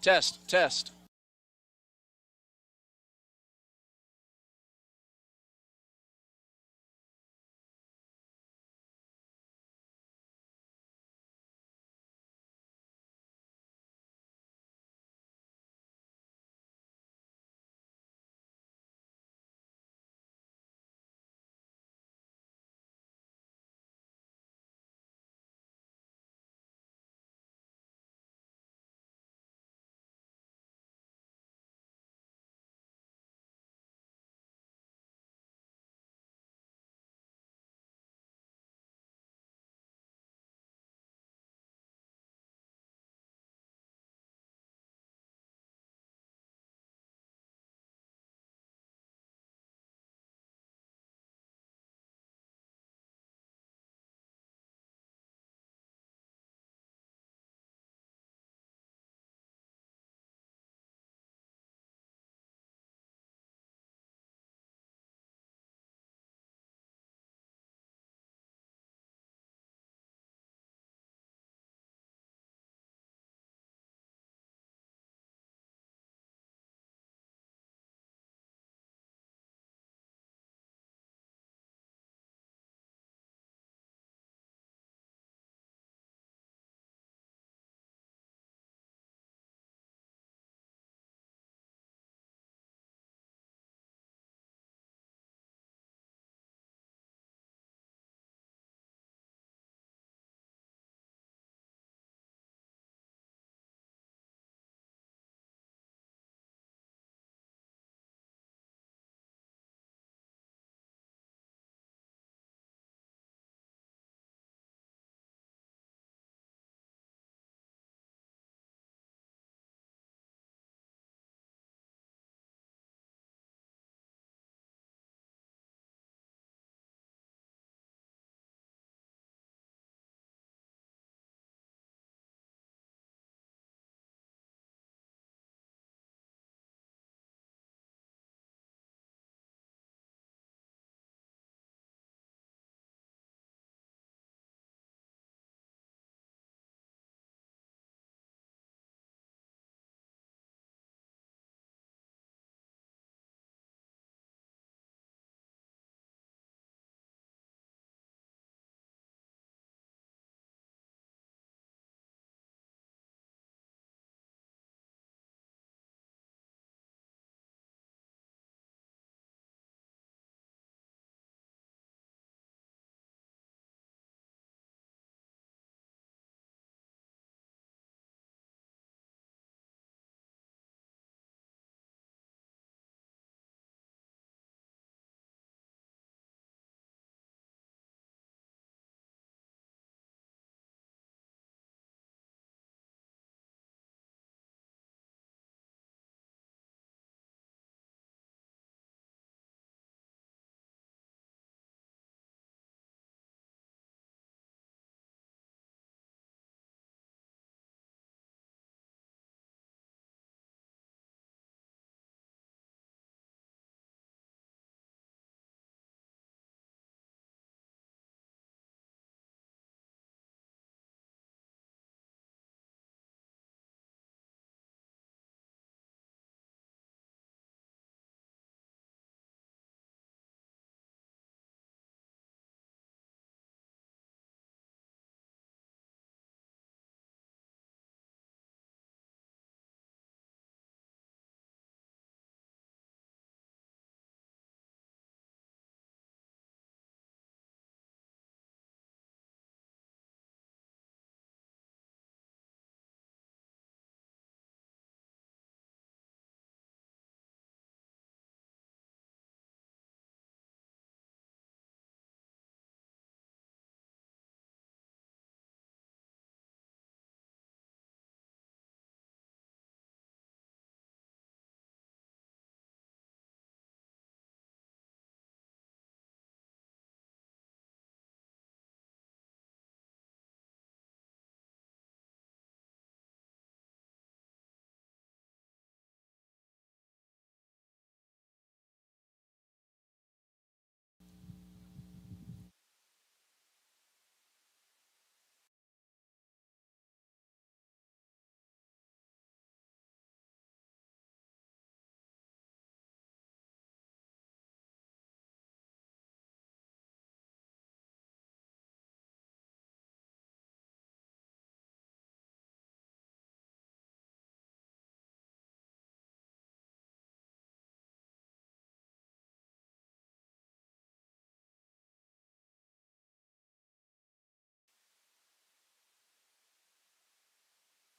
Test, test.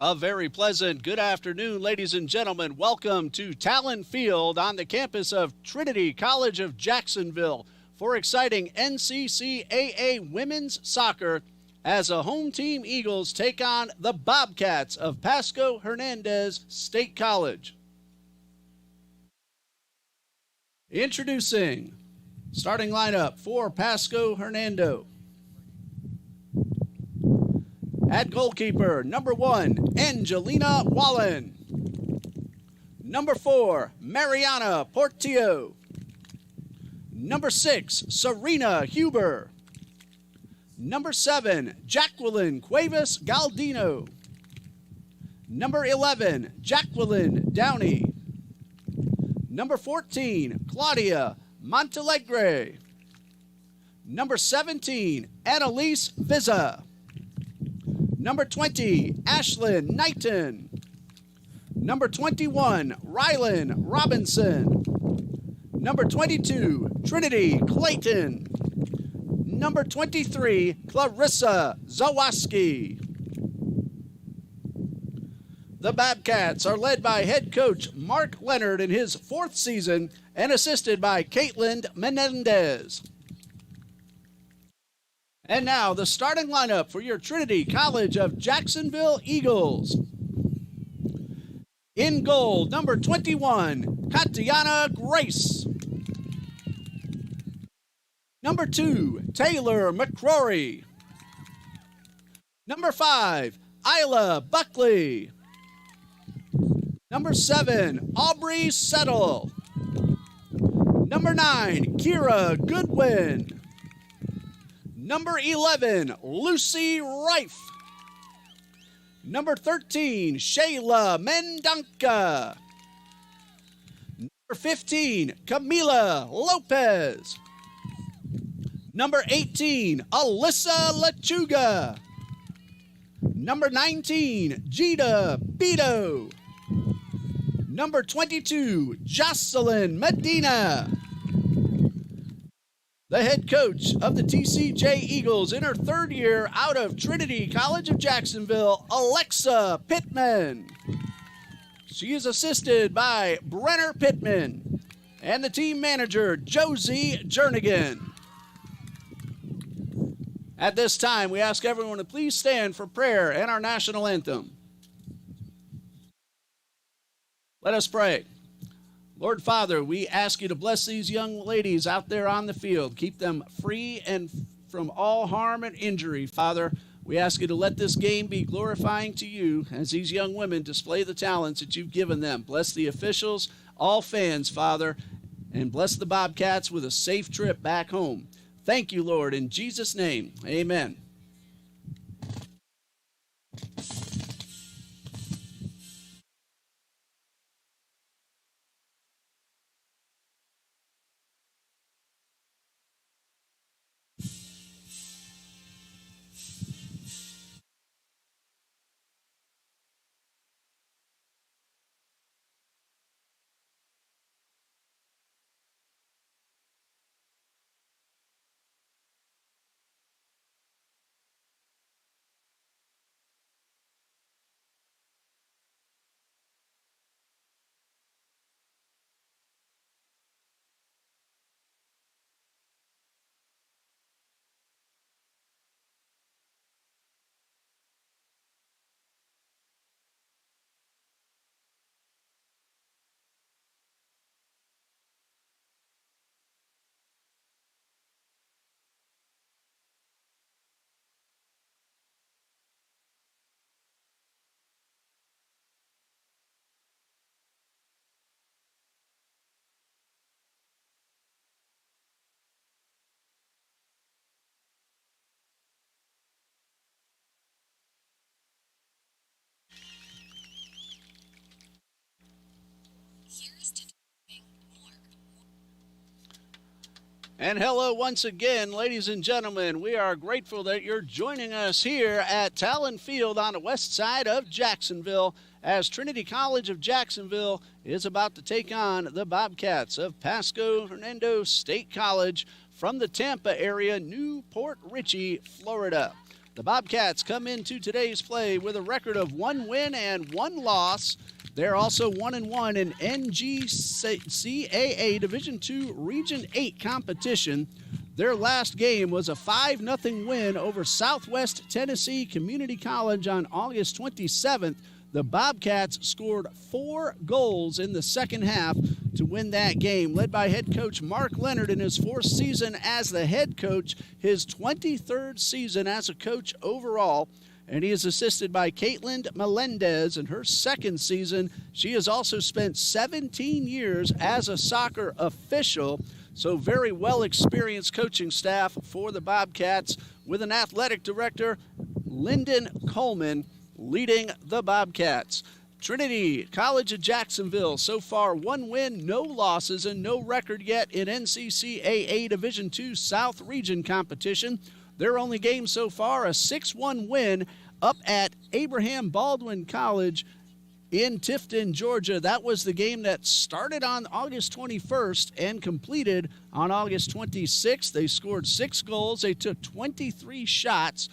A very pleasant good afternoon, ladies and gentlemen. Welcome to Talon Field on the campus of Trinity College of Jacksonville for exciting NCCAA women's soccer as the home team Eagles take on the Bobcats of Pasco-Hernando State College. Introducing starting lineup for Pasco-Hernando. At goalkeeper, number 1, Angelina Wallen. Number 4, Mariana Portillo. Number 6, Serena Huber. Number 7, Jacqueline Cuevas Galdino. Number 11, Jacqueline Downey. Number 14, Claudia Montalegre. Number 17, Annalise Vizza. Number 20, Ashlyn Knighton. Number 21, Rylan Robinson. Number 22, Trinity Clayton. Number 23, Clarissa Zawaski. The Bobcats are led by head coach Mark Leonard in his 4th season and assisted by Caitlin Menendez. And now the starting lineup for your Trinity College of Jacksonville Eagles. In goal, number 21, Tatiana Grace. Number 2, Taylor McCrory. Number 5, Isla Buckley. Number 7, Aubrey Settle. Number 9, Kira Goodwin. Number 11, Lucy Rife. Number 13, Shayla Mendonca. Number 15, Camila Lopez. Number 18, Alyssa Lechuga. Number 19, Gita Beto. Number 22, Jocelyn Medina. The head coach of the TCJ Eagles in her 3rd year out of Trinity College of Jacksonville, Alexa Pittman. She is assisted by Brenner Pittman and the team manager, Josie Jernigan. At this time, we ask everyone to please stand for prayer and our national anthem. Let us pray. Lord Father, we ask you to bless these young ladies out there on the field. Keep them free and from all harm and injury, Father. We ask you to let this game be glorifying to you as these young women display the talents that you've given them. Bless the officials, all fans, Father, and bless the Bobcats with a safe trip back home. Thank you, Lord, in Jesus' name, amen. And hello once again, ladies and gentlemen. We are grateful that you're joining us here at Talon Field on the west side of Jacksonville as Trinity College of Jacksonville is about to take on the Bobcats of Pasco-Hernando State College from the Tampa area, Newport Richey, Florida. The Bobcats come into today's play with a record of 1 win and 1 loss. They're also 1-1 in NGCAA Division II Region 8 competition. Their last game was a 5-0 win over Southwest Tennessee Community College on August 27th. The Bobcats scored 4 goals in the second half to win that game, led by head coach Mark Leonard in his 4th season as the head coach, his 23rd season as a coach overall. And he is assisted by Caitlin Melendez in her 2nd season. She has also spent 17 years as a soccer official. So very well-experienced coaching staff for the Bobcats with an athletic director, Lyndon Coleman, leading the Bobcats. Trinity College of Jacksonville, so far 1 win, no losses, and no record yet in NCCAA Division II South Region competition. Their only game so far, a 6-1 win up at Abraham Baldwin College in Tifton, Georgia. That was the game that started on August 21st and completed on August 26th. They scored 6 goals. They took 23 shots.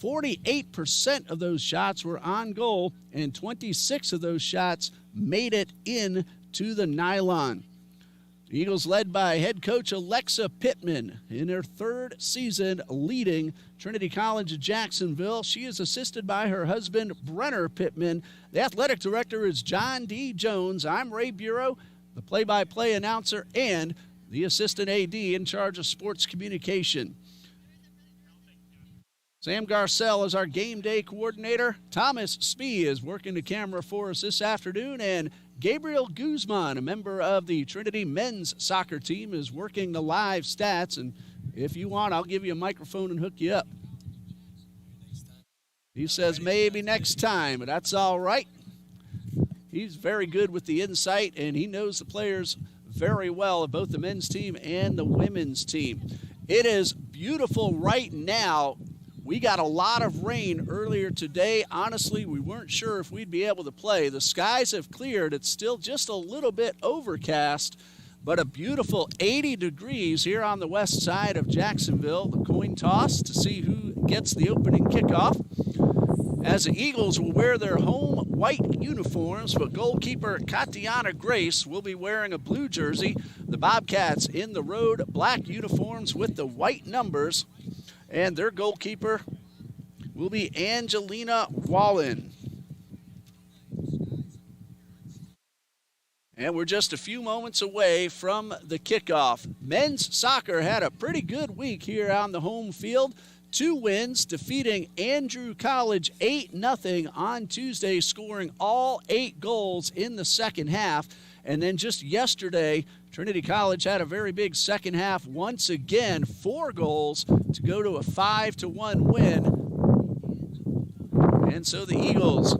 48% of those shots were on goal, and 26 of those shots made it in to the nylon. The Eagles led by head coach Alexa Pittman in her 3rd season leading Trinity College of Jacksonville. She is assisted by her husband, Brenner Pittman. The athletic director is John D. Jones. I'm Ray Bureau, the play-by-play announcer and the assistant AD in charge of sports communication. Sam Garcelle is our game day coordinator. Thomas Spee is working the camera for us this afternoon, and Gabriel Guzman, a member of the Trinity men's soccer team, is working the live stats. And if you want, I'll give you a microphone and hook you up. He says maybe next time, but that's all right. He's very good with the insight, and he knows the players very well, both the men's team and the women's team. It is beautiful right now. We got a lot of rain earlier today. Honestly, we weren't sure if we'd be able to play. The skies have cleared. It's still just a little bit overcast, but a beautiful 80 degrees here on the west side of Jacksonville. The coin toss to see who gets the opening kickoff, as the Eagles will wear their home white uniforms, but goalkeeper Katiana Grace will be wearing a blue jersey. The Bobcats in the road black uniforms with the white numbers. And their goalkeeper will be Angelina Wallen. And we're just a few moments away from the kickoff. Men's soccer had a pretty good week here on the home field. 2 wins, defeating Andrew College 8-0 on Tuesday, scoring all 8 goals in the second half. And then just yesterday, Trinity College had a very big second half. Once again, 4 goals to go to a 5-1 win. And so the Eagles,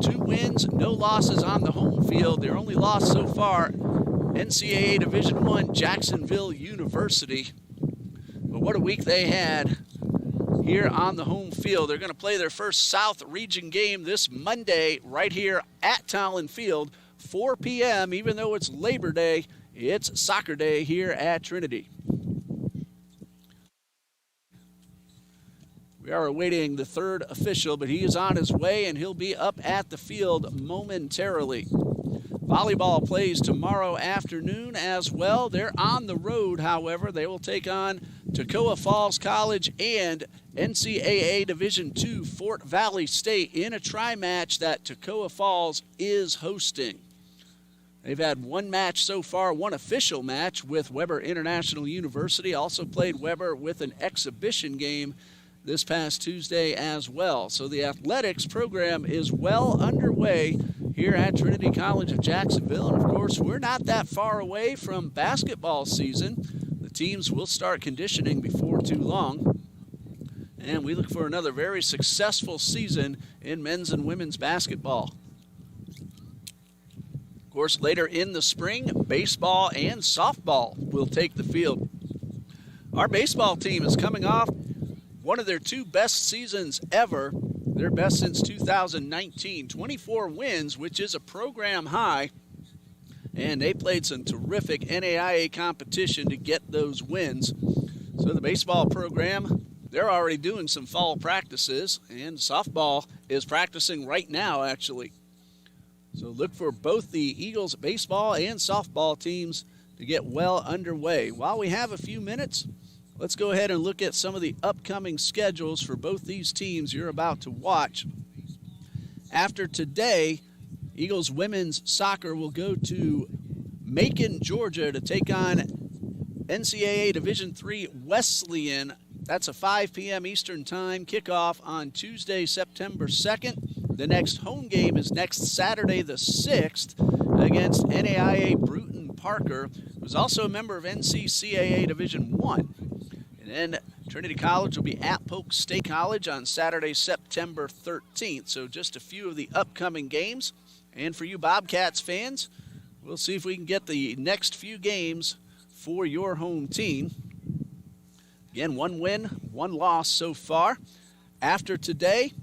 2 wins, no losses on the home field. Their only loss so far, NCAA Division I, Jacksonville University. But what a week they had here on the home field. They're going to play their first South Region game this Monday right here at Towlin Field, 4 p.m. Even though it's Labor Day, it's soccer day here at Trinity. We are awaiting the 3rd official, but he is on his way, and he'll be up at the field momentarily. Volleyball plays tomorrow afternoon as well. They're on the road, however. They will take on Toccoa Falls College and NCAA Division II Fort Valley State in a tri-match that Toccoa Falls is hosting. They've had 1 match so far, 1 official match with Weber International University. Also played Weber with an exhibition game this past Tuesday as well. So the athletics program is well underway here at Trinity College of Jacksonville. And of course, we're not that far away from basketball season. The teams will start conditioning before too long. And we look for another very successful season in men's and women's basketball. Of course, later in the spring, baseball and softball will take the field. Our baseball team is coming off one of their 2 best seasons ever, their best since 2019. 24 wins, which is a program high, and they played some terrific NAIA competition to get those wins. So the baseball program they're already doing some fall practices, and softball is practicing right now, actually. So look for both the Eagles baseball and softball teams to get well underway. While we have a few minutes, let's go ahead and look at some of the upcoming schedules for both these teams you're about to watch. After today, Eagles women's soccer will go to Macon, Georgia to take on NCAA Division III Wesleyan. That's a 5 p.m. Eastern Time kickoff on Tuesday, September 2nd. The next home game is next Saturday, the 6th, against NAIA Bruton Parker, who's also a member of NCCAA Division I. And then Trinity College will be at Polk State College on Saturday, September 13th. So just a few of the upcoming games. And for you Bobcats fans, we'll see if we can get the next few games for your home team. Again, 1 win, 1 loss so far. After today,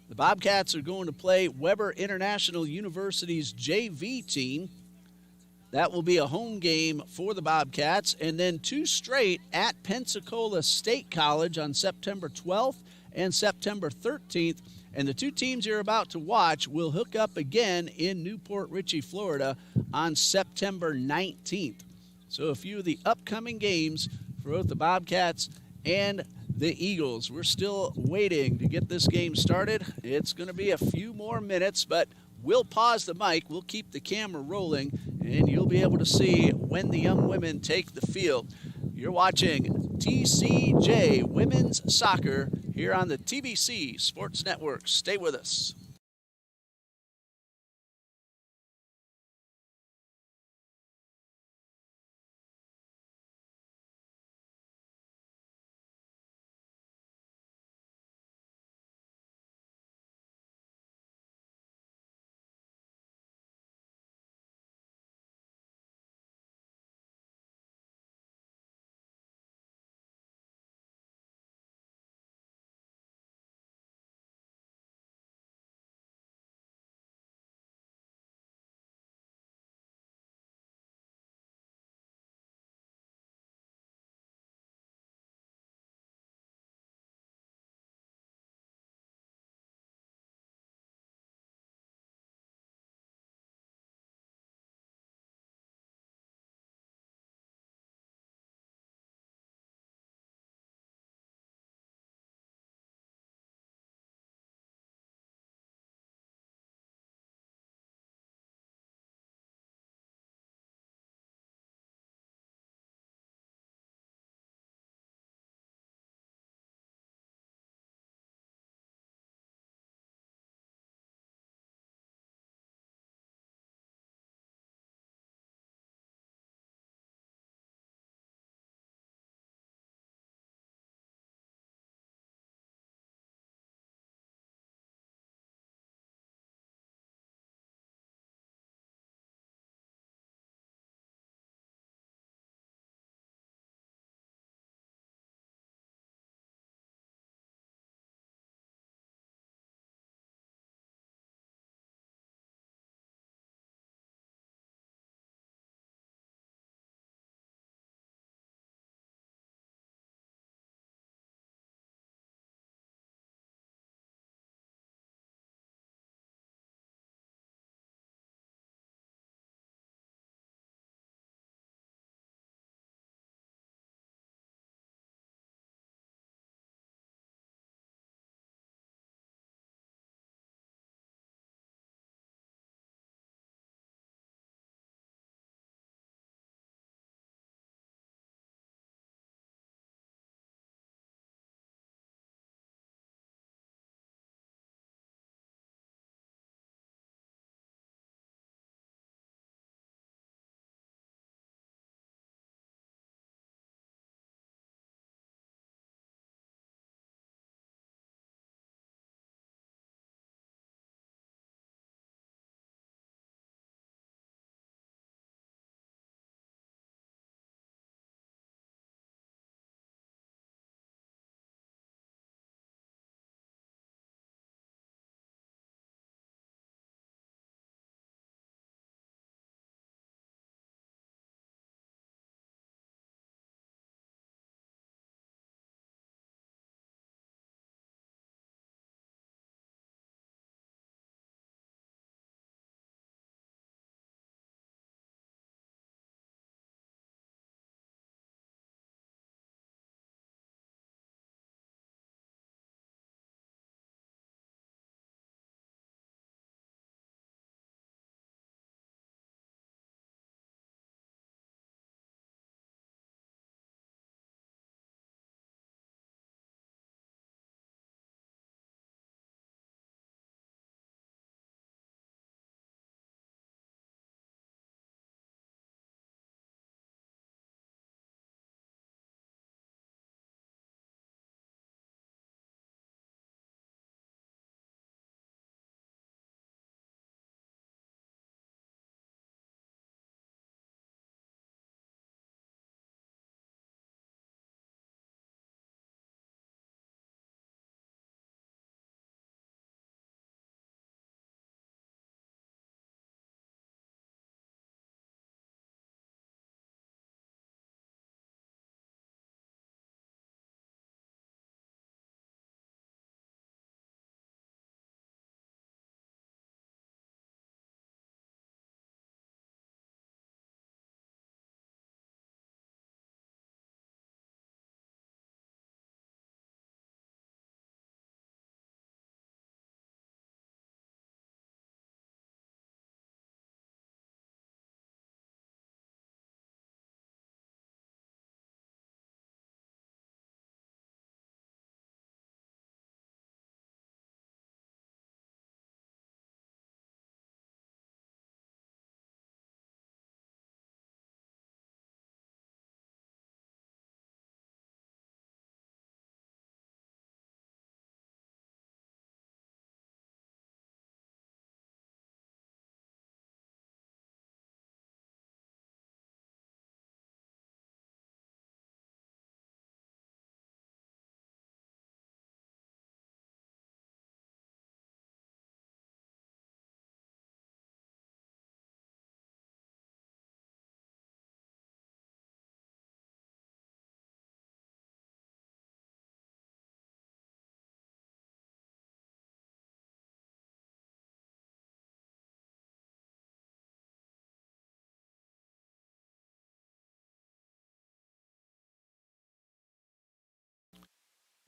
the Bobcats are going to play Weber International University's JV team. That will be a home game for the Bobcats. And then 2 straight at Pensacola State College on September 12th and September 13th. And the 2 teams you're about to watch will hook up again in Newport Richey, Florida on September 19th. So a few of the upcoming games for both the Bobcats and the Eagles. We're still waiting to get this game started. It's going to be a few more minutes, but we'll pause the mic. We'll keep the camera rolling, and you'll be able to see when the young women take the field. You're watching TCJ Women's Soccer here on the TBC Sports Network. Stay with us.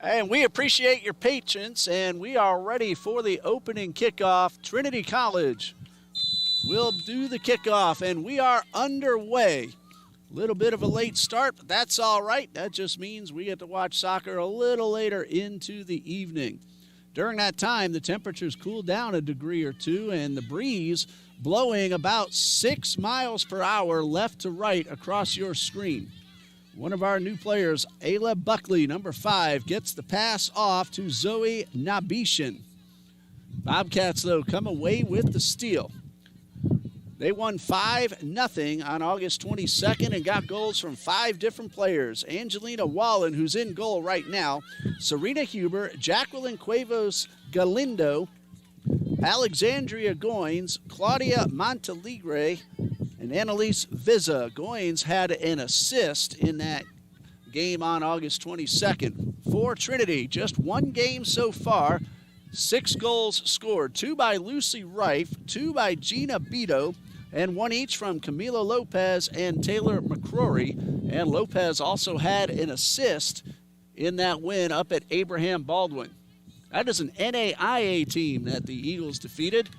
And we appreciate your patience, and we are ready for the opening kickoff. Trinity College will do the kickoff, and we are underway. A little bit of a late start, but that's all right. That just means we get to watch soccer a little later into the evening. During that time, the temperatures cool down a degree or two, and the breeze blowing about 6 miles per hour left to right across your screen. One of our new players, Ayla Buckley, number 5, gets the pass off to Zoe Nabishin. Bobcats, though, come away with the steal. They won 5-0 on August 22nd and got goals from 5 different players. Angelina Wallen, who's in goal right now, Serena Huber, Jacqueline Cuevas Galindo, Alexandria Goins, Claudia Montalegre, and Annalise Viza. Goins had an assist in that game on August 22nd. For Trinity, just one game so far, 6 goals scored, 2 by Lucy Rife, 2 by Gina Beto, and 1 each from Camila Lopez and Taylor McCrory. And Lopez also had an assist in that win up at Abraham Baldwin. That is an NAIA team that the Eagles defeated.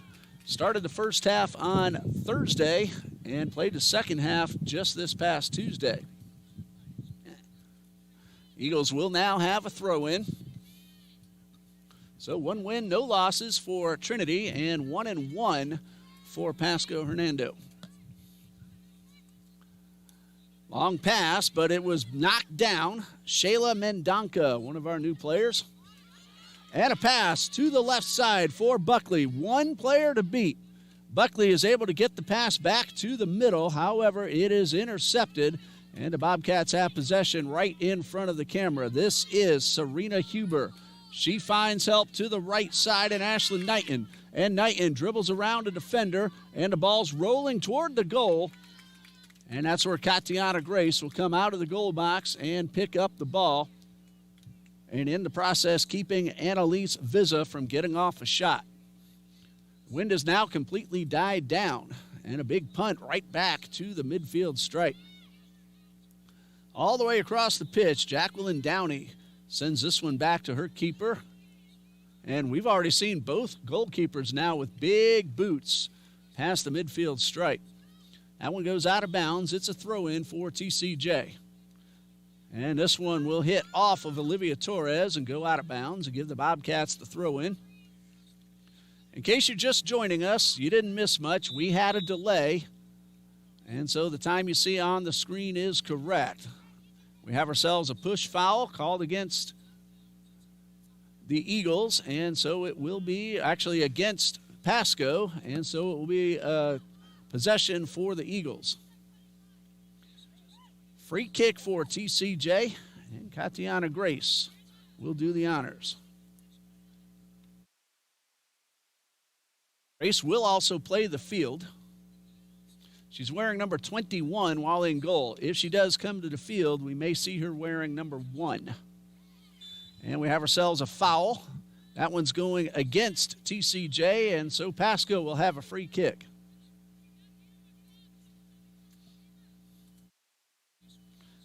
Started the first half on Thursday and played the second half just this past Tuesday. Eagles will now have a throw-in. So 1 win, no losses for Trinity, and 1-1 for Pasco-Hernando. Long pass, but it was knocked down. Shayla Mendonca, one of our new players. And a pass to the left side for Buckley. 1 player to beat. Buckley is able to get the pass back to the middle. However, it is intercepted, and the Bobcats have possession right in front of the camera. This is Serena Huber. She finds help to the right side, and Ashlyn Knighton. And Knighton dribbles around a defender, and the ball's rolling toward the goal. And that's where Katiana Grace will come out of the goal box and pick up the ball. And in the process, keeping Annalise Viza from getting off a shot. Wind has now completely died down, and a big punt right back to the midfield stripe. All the way across the pitch, Jacqueline Downey sends this one back to her keeper. And we've already seen both goalkeepers now with big boots past the midfield stripe. That one goes out of bounds. It's a throw-in for TCJ. And this one will hit off of Olivia Torres and go out of bounds and give the Bobcats the throw-in. In case you're just joining us, you didn't miss much. We had a delay, and so the time you see on the screen is correct. We have ourselves a push foul called against the Eagles, and so it will be actually against Pasco, and so it will be possession for the Eagles. Free kick for TCJ, and Katiana Grace will do the honors. Grace will also play the field. She's wearing number 21 while in goal. If she does come to the field, we may see her wearing number 1. And we have ourselves a foul. That one's going against TCJ, and so Pasco will have a free kick.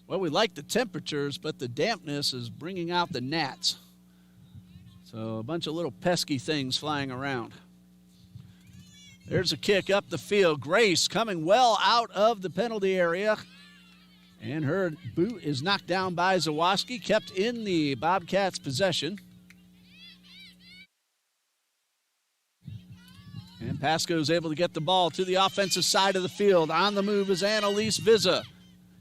Well, we like the temperatures, but the dampness is bringing out the gnats. So a bunch of little pesky things flying around. There's a kick up the field. Grace coming well out of the penalty area. And her boot is knocked down by Zawoski, kept in the Bobcats' possession. And Pasco is able to get the ball to the offensive side of the field. On the move is Annalise Viza.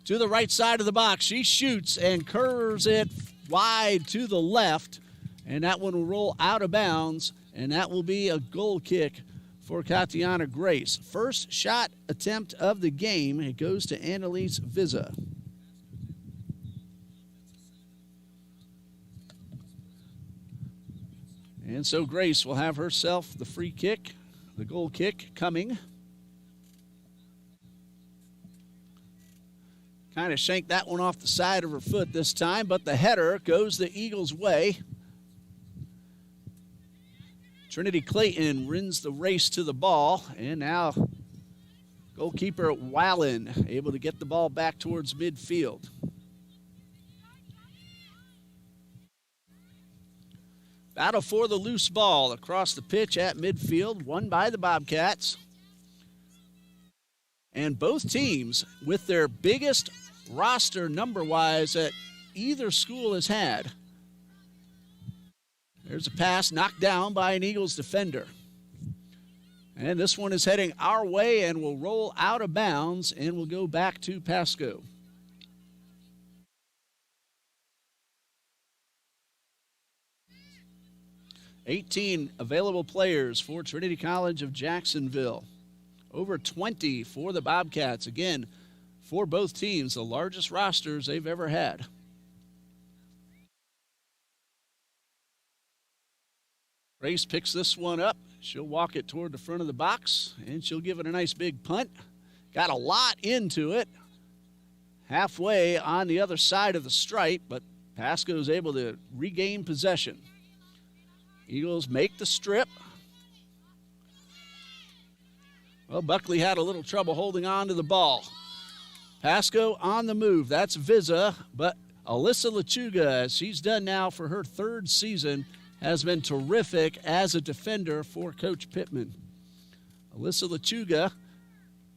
To the right side of the box. She shoots and curves it wide to the left. And that one will roll out of bounds. And that will be a goal kick for Katiana Grace. First shot attempt of the game. It goes to Annalise Viza. And so Grace will have herself the free kick, the goal kick coming. Kind of shanked that one off the side of her foot this time, but the header goes the Eagles' way. Trinity Clayton wins the race to the ball, and now goalkeeper Wallen able to get the ball back towards midfield. Battle for the loose ball across the pitch at midfield, won by the Bobcats. And both teams with their biggest roster number-wise that either school has had. There's a pass knocked down by an Eagles defender. And this one is heading our way and will roll out of bounds and will go back to Pasco. $18 available players for Trinity College of Jacksonville. Over 20 for the Bobcats. Again, for both teams, the largest rosters they've ever had. Grace picks this one up. She'll walk it toward the front of the box, and she'll give it a nice big punt. Got a lot into it. Halfway on the other side of the stripe, but Pasco is able to regain possession. Eagles make the strip. Well, Buckley had a little trouble holding on to the ball. Pasco on the move. That's Vizza, but Alyssa Lechuga, as she's done now for her third season, has been terrific as a defender for Coach Pittman. Alyssa Lechuga,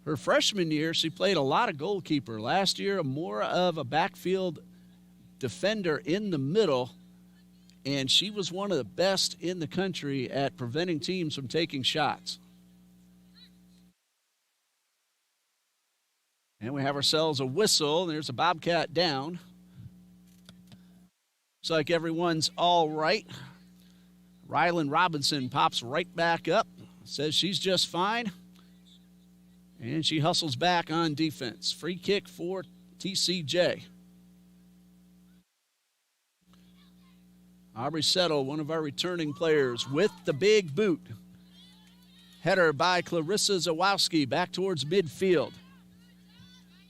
her freshman year, she played a lot of goalkeeper. Last year, more of a backfield defender in the middle, and she was one of the best in the country at preventing teams from taking shots. And we have ourselves a whistle. There's a Bobcat down. Looks like everyone's all right. Rylan Robinson pops right back up, says she's just fine, and she hustles back on defense. Free kick for TCJ. Aubrey Settle, one of our returning players, with the big boot. Header by Clarissa Zawowski back towards midfield.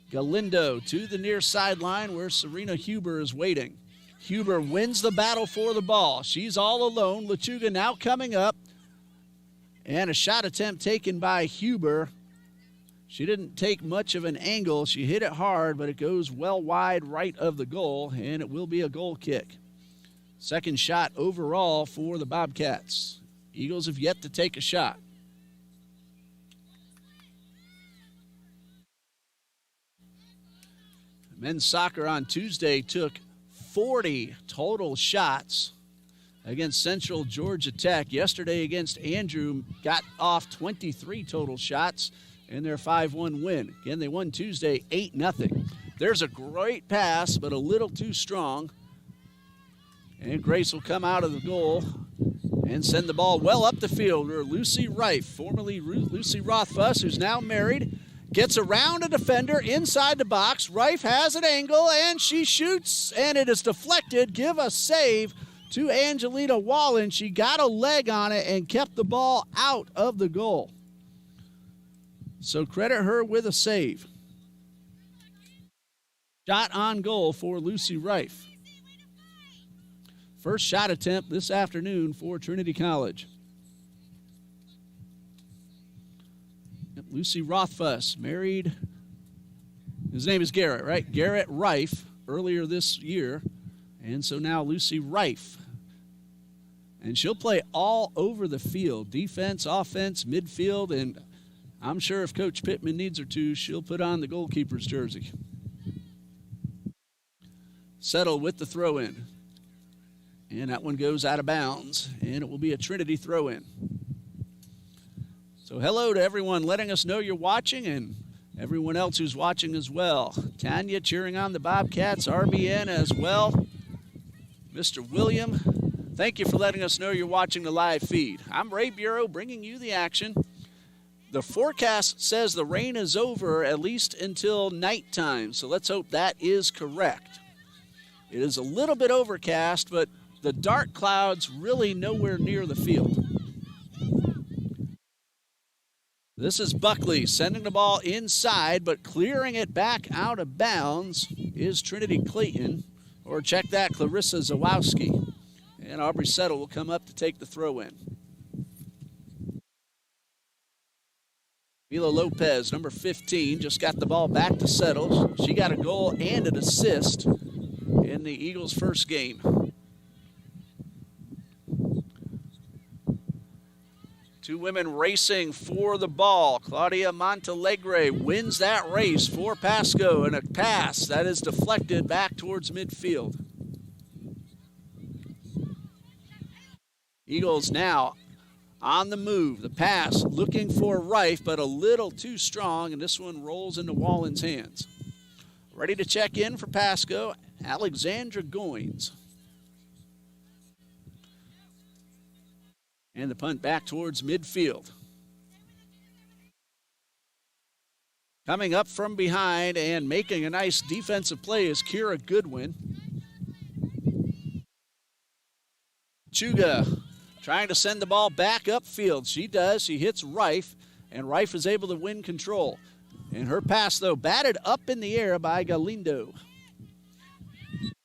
Galindo to the near sideline where Serena Huber is waiting. Huber wins the battle for the ball. She's all alone. Lechuga now coming up. And a shot attempt taken by Huber. She didn't take much of an angle. She hit it hard, but it goes well wide right of the goal, and it will be a goal kick. Second shot overall for the Bobcats. Eagles have yet to take a shot. Men's soccer on Tuesday took 40 total shots against Central Georgia Tech. Yesterday against Andrew, got off 23 total shots in their 5-1 win. Again, they won Tuesday 8-0. There's a great pass, but a little too strong. And Grace will come out of the goal and send the ball well up the field where Lucy Reif, formerly Lucy Rothfuss, who's now married, gets around a defender inside the box. Reif has an angle, and she shoots, and it is deflected. Give a save to Angelina Wallen. She got a leg on it and kept the ball out of the goal. So credit her with a save. Shot on goal for Lucy Reif. First shot attempt this afternoon for Trinity College. Lucy Rothfuss, married, his name is Garrett, right? Garrett Reif, earlier this year. And so now Lucy Reif. And she'll play all over the field, defense, offense, midfield, and I'm sure if Coach Pittman needs her to, she'll put on the goalkeeper's jersey. Settle with the throw-in. And that one goes out of bounds, and it will be a Trinity throw-in. So hello to everyone letting us know you're watching and everyone else who's watching as well. Tanya cheering on the Bobcats, RBN as well. Mr. William, thank you for letting us know you're watching the live feed. I'm Ray Bureau bringing you the action. The forecast says the rain is over at least until nighttime, so let's hope that is correct. It is a little bit overcast, but the dark clouds really nowhere near the field. This is Buckley sending the ball inside, but clearing it back out of bounds is Trinity Clayton, or check that, Clarissa Zawowski. And Aubrey Settle will come up to take the throw-in. Mila Lopez, number 15, just got the ball back to Settle. She got a goal and an assist in the Eagles' first game. Two women racing for the ball. Claudia Montalegre wins that race for Pasco, and a pass that is deflected back towards midfield. Eagles now on the move. The pass looking for Reif, but a little too strong, and this one rolls into Wallen's hands. Ready to check in for Pasco, Alexandra Goins. And the punt back towards midfield. Coming up from behind and making a nice defensive play is Kira Goodwin. Chuga trying to send the ball back upfield. She does. She hits Reif, and Reif is able to win control. And her pass, though, batted up in the air by Galindo.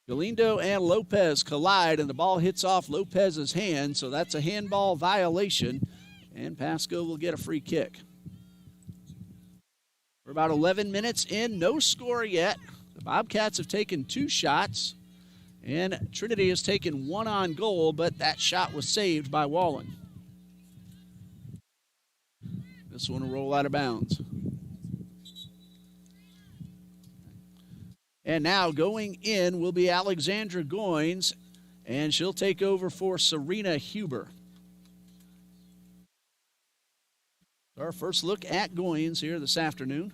Galindo and Lopez collide, and the ball hits off Lopez's hand, so that's a handball violation, and Pasco will get a free kick. We're about 11 minutes in, no score yet. The Bobcats have taken 2 shots, and Trinity has taken 1 on goal, but that shot was saved by Wallen. This one will roll out of bounds. And now going in will be Alexandra Goins, and she'll take over for Serena Huber. Our first look at Goins here this afternoon.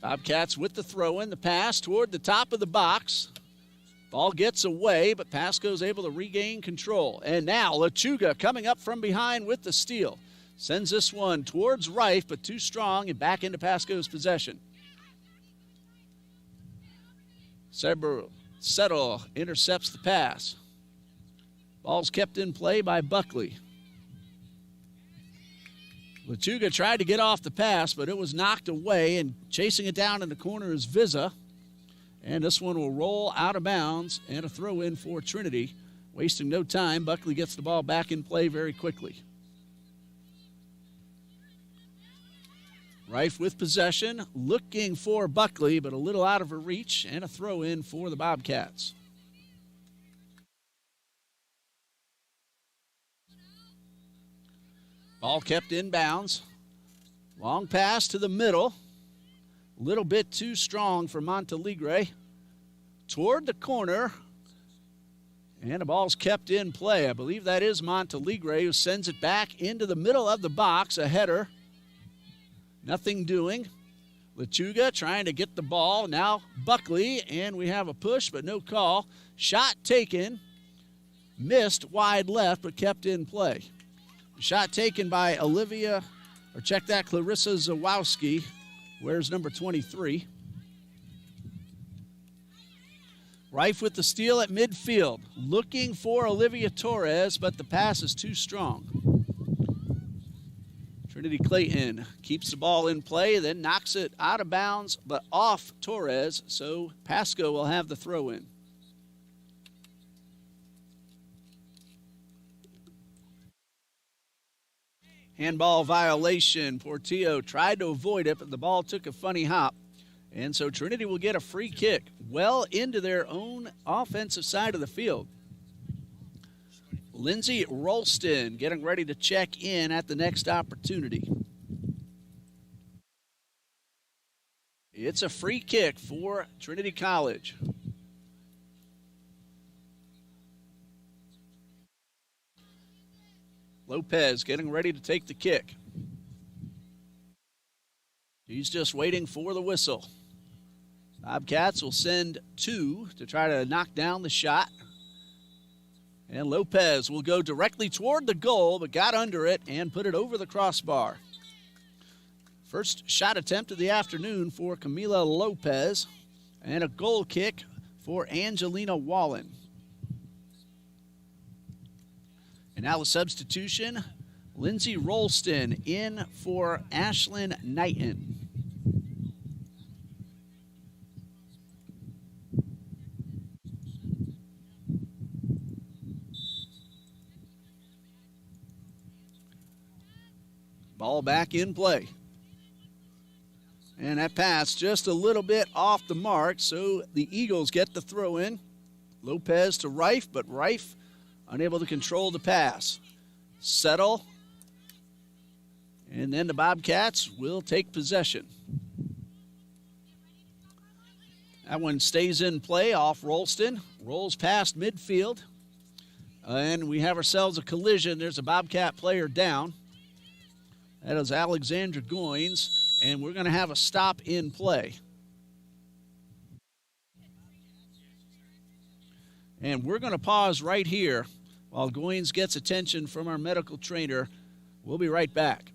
Bobcats with the throw in, the pass toward the top of the box. Ball gets away, but Pasco's able to regain control. And now Lechuga coming up from behind with the steal. Sends this one towards Reif, but too strong and back into Pasco's possession. Settle intercepts the pass. Ball's kept in play by Buckley. Lechuga tried to get off the pass, but it was knocked away, and chasing it down in the corner is Vizza. And this one will roll out of bounds and a throw in for Trinity. Wasting no time, Buckley gets the ball back in play very quickly. Reif with possession, looking for Buckley, but a little out of her reach, and a throw in for the Bobcats. Ball kept in bounds. Long pass to the middle. A little bit too strong for Montalegre. Toward the corner. And the ball's kept in play. I believe that is Montalegre who sends it back into the middle of the box. A header. Nothing doing. Lechuga trying to get the ball. Now Buckley, and we have a push, but no call. Shot taken. Missed wide left, but kept in play. Shot taken by Clarissa Zawowski. Wears number 23. Reif with the steal at midfield. Looking for Olivia Torres, but the pass is too strong. Trinity Clayton keeps the ball in play, then knocks it out of bounds, but off Torres, so Pasco will have the throw in. Handball violation. Portillo tried to avoid it, but the ball took a funny hop. And so Trinity will get a free kick well into their own offensive side of the field. Lindsay Rolston getting ready to check in at the next opportunity. It's a free kick for Trinity College. Lopez getting ready to take the kick. He's just waiting for the whistle. Bobcats will send 2 to try to knock down the shot. And Lopez will go directly toward the goal, but got under it and put it over the crossbar. First shot attempt of the afternoon for Camila Lopez. And a goal kick for Angelina Wallen. And now the substitution, Lindsay Rolston in for Ashlyn Knighton. Ball back in play. And that pass just a little bit off the mark, so the Eagles get the throw in. Lopez to Reif, but Reif unable to control the pass. Settle. And then the Bobcats will take possession. That one stays in play off Rolston. Rolls past midfield. And we have ourselves a collision. There's a Bobcat player down. That is Alexandra Goins. And we're going to have a stop in play. And we're going to pause right here while Goins gets attention from our medical trainer. We'll be right back.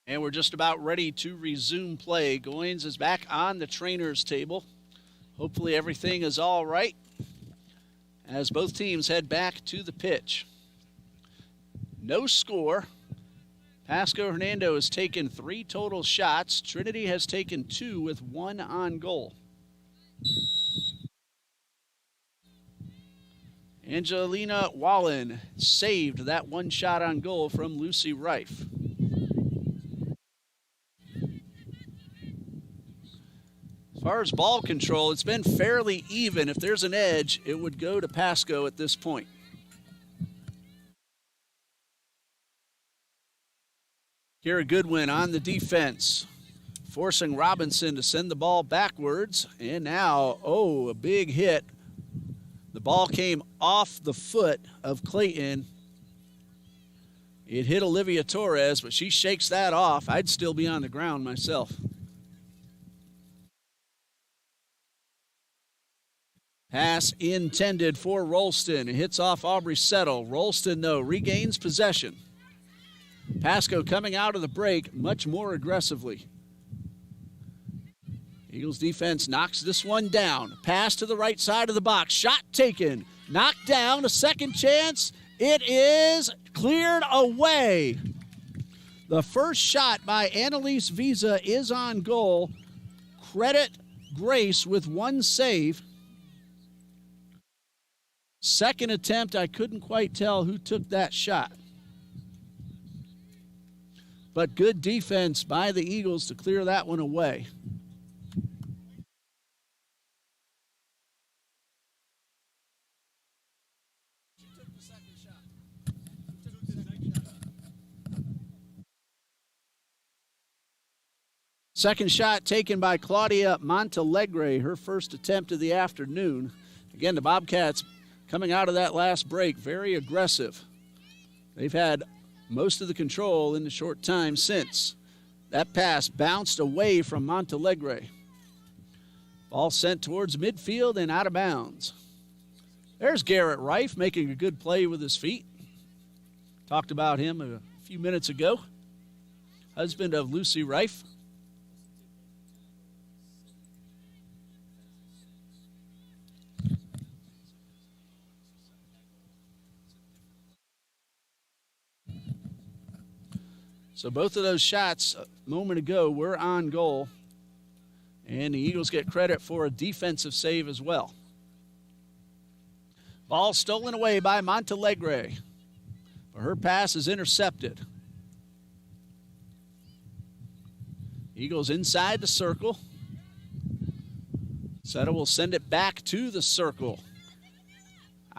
And we're just about ready to resume play. Goins is back on the trainer's table. Hopefully everything is all right as both teams head back to the pitch. No score. Pasco-Hernando has taken 3 total shots. Trinity has taken 2 with 1 on goal. Angelina Wallen saved that 1 shot on goal from Lucy Reif. As far as ball control, it's been fairly even. If there's an edge, it would go to Pasco at this point. Kara Goodwin on the defense, forcing Robinson to send the ball backwards. And now, a big hit. The ball came off the foot of Clayton. It hit Olivia Torres, but she shakes that off. I'd still be on the ground myself. Pass intended for Rolston. It hits off Aubrey Settle. Rolston, though, regains possession. Pasco coming out of the break much more aggressively. Eagles defense knocks this one down. Pass to the right side of the box. Shot taken. Knocked down. A second chance. It is cleared away. The first shot by Annalise Visa is on goal. Credit Grace with 1 save. Second attempt, I couldn't quite tell who took that shot. But good defense by the Eagles to clear that one away. Second shot taken by Claudia Montalegre, her first attempt of the afternoon. Again, the Bobcats coming out of that last break, very aggressive. They've had most of the control in the short time since. That pass bounced away from Montalegre. Ball sent towards midfield and out of bounds. There's Garrett Reif making a good play with his feet. Talked about him a few minutes ago. Husband of Lucy Reif. So both of those shots a moment ago were on goal. And the Eagles get credit for a defensive save as well. Ball stolen away by Montalegre. But her pass is intercepted. Eagles inside the circle. Seta will send it back to the circle.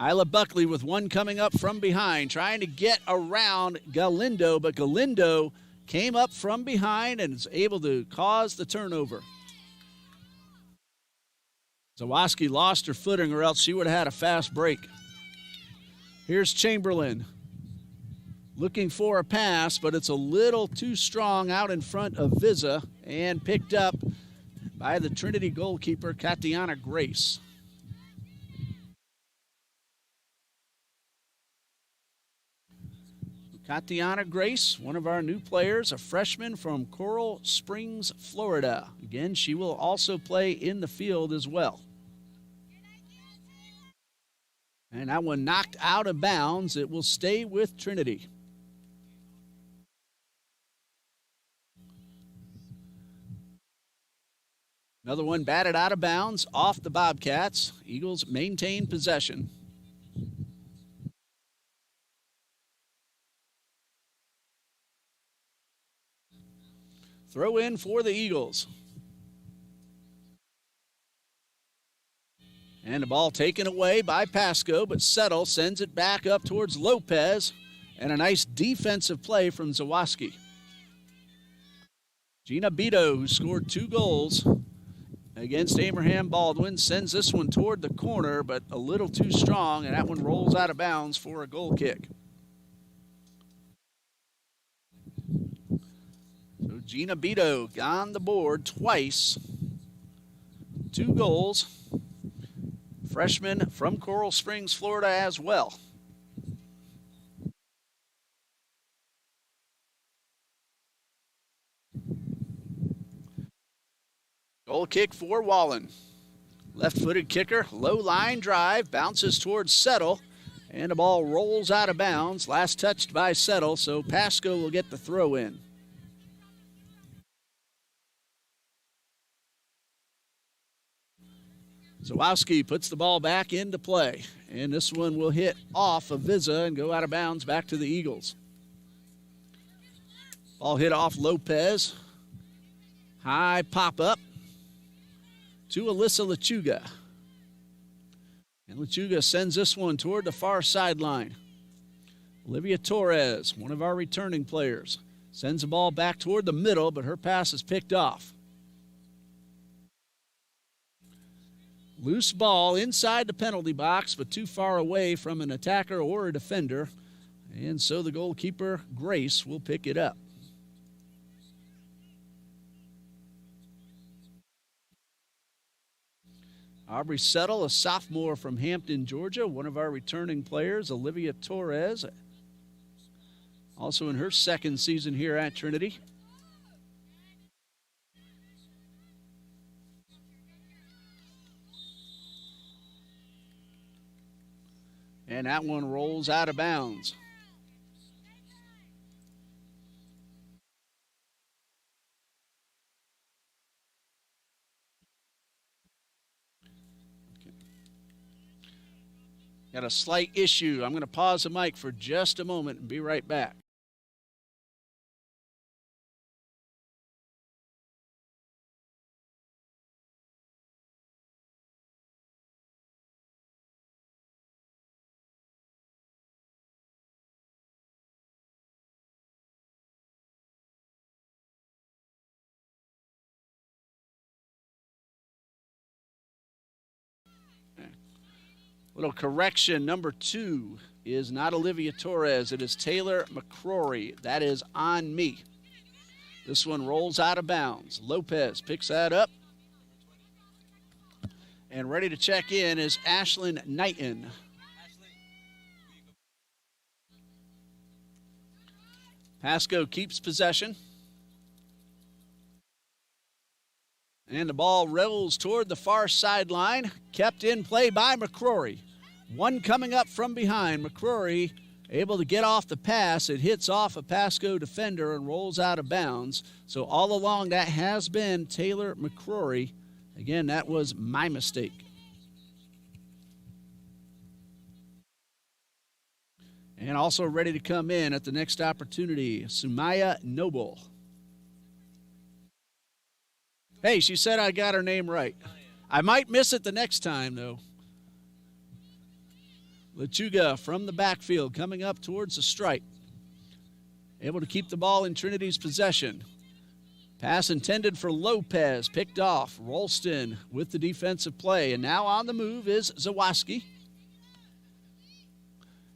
Isla Buckley with one coming up from behind, trying to get around Galindo, but Galindo came up from behind and is able to cause the turnover. Zawoski lost her footing, or else she would have had a fast break. Here's Chamberlain looking for a pass, but it's a little too strong out in front of Vizza and picked up by the Trinity goalkeeper, Katiana Grace. Katiana Grace, one of our new players, a freshman from Coral Springs, Florida. Again, she will also play in the field as well. And that one knocked out of bounds. It will stay with Trinity. Another one batted out of bounds off the Bobcats. Eagles maintain possession. Throw in for the Eagles. And the ball taken away by Pasco, but Settle sends it back up towards Lopez. And a nice defensive play from Zawoski. Gina Beto, who scored 2 goals against Abraham Baldwin, sends this one toward the corner, but a little too strong, and that one rolls out of bounds for a goal kick. So Gina Beto on the board twice. 2 goals. Freshman from Coral Springs, Florida as well. Goal kick for Wallen. Left-footed kicker, low line drive, bounces towards Settle, and the ball rolls out of bounds. Last touched by Settle, so Pasco will get the throw in. Zawoski puts the ball back into play, and this one will hit off of Vizza and go out of bounds back to the Eagles. Ball hit off Lopez. High pop-up to Alyssa Lechuga. And Lechuga sends this one toward the far sideline. Olivia Torres, one of our returning players, sends the ball back toward the middle, but her pass is picked off. Loose ball inside the penalty box, but too far away from an attacker or a defender. And so the goalkeeper, Grace, will pick it up. Aubrey Settle, a sophomore from Hampton, Georgia, one of our returning players. Olivia Torres, also in her second season here at Trinity. And that one rolls out of bounds. Got a slight issue. I'm going to pause the mic for just a moment and be right back. Little correction, number 2 is not Olivia Torres. It is Taylor McCrory. That is on me. This one rolls out of bounds. Lopez picks that up. And ready to check in is Ashlyn Knighton. Pasco keeps possession. And the ball rolls toward the far sideline. Kept in play by McCrory. One coming up from behind. McCrory able to get off the pass. It hits off a Pasco defender and rolls out of bounds. So all along that has been Taylor McCrory. Again, that was my mistake. And also ready to come in at the next opportunity, Sumaya Noble. Hey, she said I got her name right. I might miss it the next time, though. Lechuga from the backfield coming up towards the stripe. Able to keep the ball in Trinity's possession. Pass intended for Lopez, picked off. Rolston with the defensive play. And now on the move is Zawaski.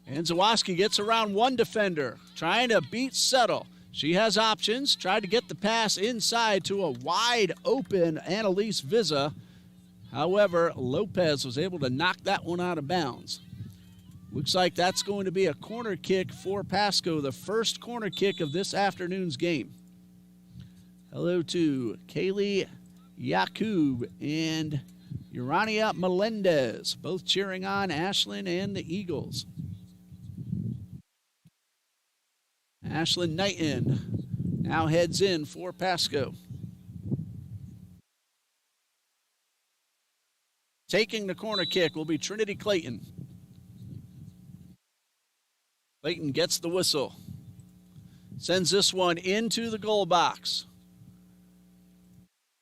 And Zawaski gets around one defender, trying to beat Settle. She has options, tried to get the pass inside to a wide open Annalise Vizza. However, Lopez was able to knock that one out of bounds. Looks like that's going to be a corner kick for Pasco, the first corner kick of this afternoon's game. Hello to Kaylee Yakub and Urania Melendez, both cheering on Ashland and the Eagles. Ashlyn Knighton now heads in for Pasco. Taking the corner kick will be Trinity Clayton. Clayton gets the whistle. Sends this one into the goal box.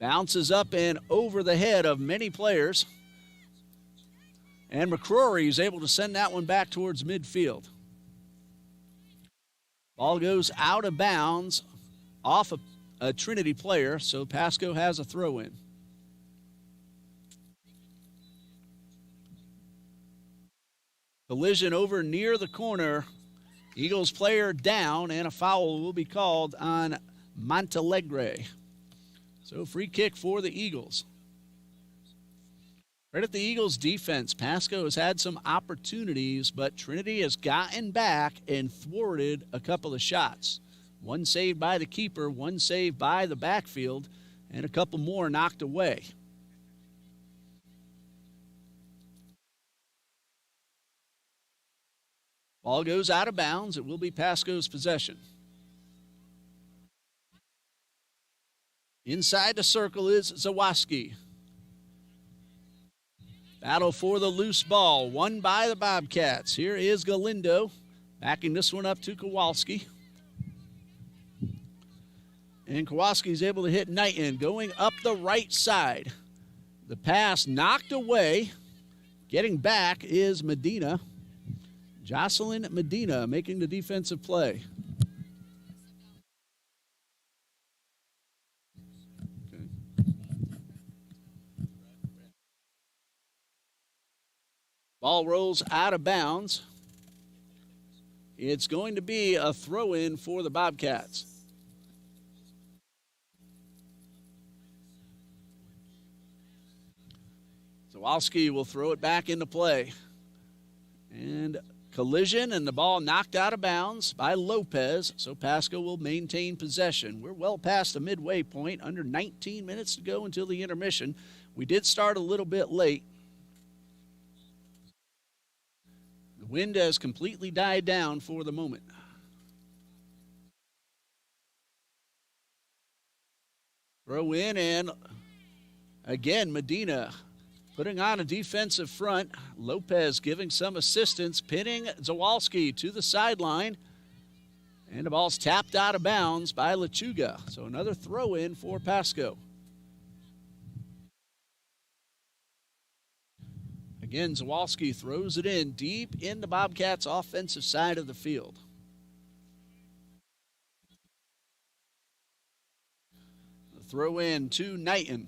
Bounces up and over the head of many players. And McCrory is able to send that one back towards midfield. Ball goes out of bounds off a Trinity player, so Pasco has a throw-in. Collision over near the corner. Eagles player down, and a foul will be called on Montalegre. So free kick for the Eagles. Credit the Eagles defense. Pasco has had some opportunities, but Trinity has gotten back and thwarted a couple of shots. One saved by the keeper, one saved by the backfield, and a couple more knocked away. Ball goes out of bounds. It will be Pasco's possession. Inside the circle is Zawaski. Battle for the loose ball, won by the Bobcats. Here is Galindo, backing this one up to Kowalski. And Kowalski is able to hit Knighton, going up the right side. The pass knocked away. Getting back is Medina. Jocelyn Medina making the defensive play. Ball rolls out of bounds. It's going to be a throw-in for the Bobcats. Zawalski will throw it back into play. And collision, and the ball knocked out of bounds by Lopez, so Pasco will maintain possession. We're well past the midway point, under 19 minutes to go until the intermission. We did start a little bit late. The wind has completely died down for the moment. Throw in, and again, Medina putting on a defensive front. Lopez giving some assistance, pinning Zawalski to the sideline. And the ball's tapped out of bounds by Lechuga. So another throw in for Pasco. Again, Zawalski throws it in deep in the Bobcats' offensive side of the field. The throw in to Knighton.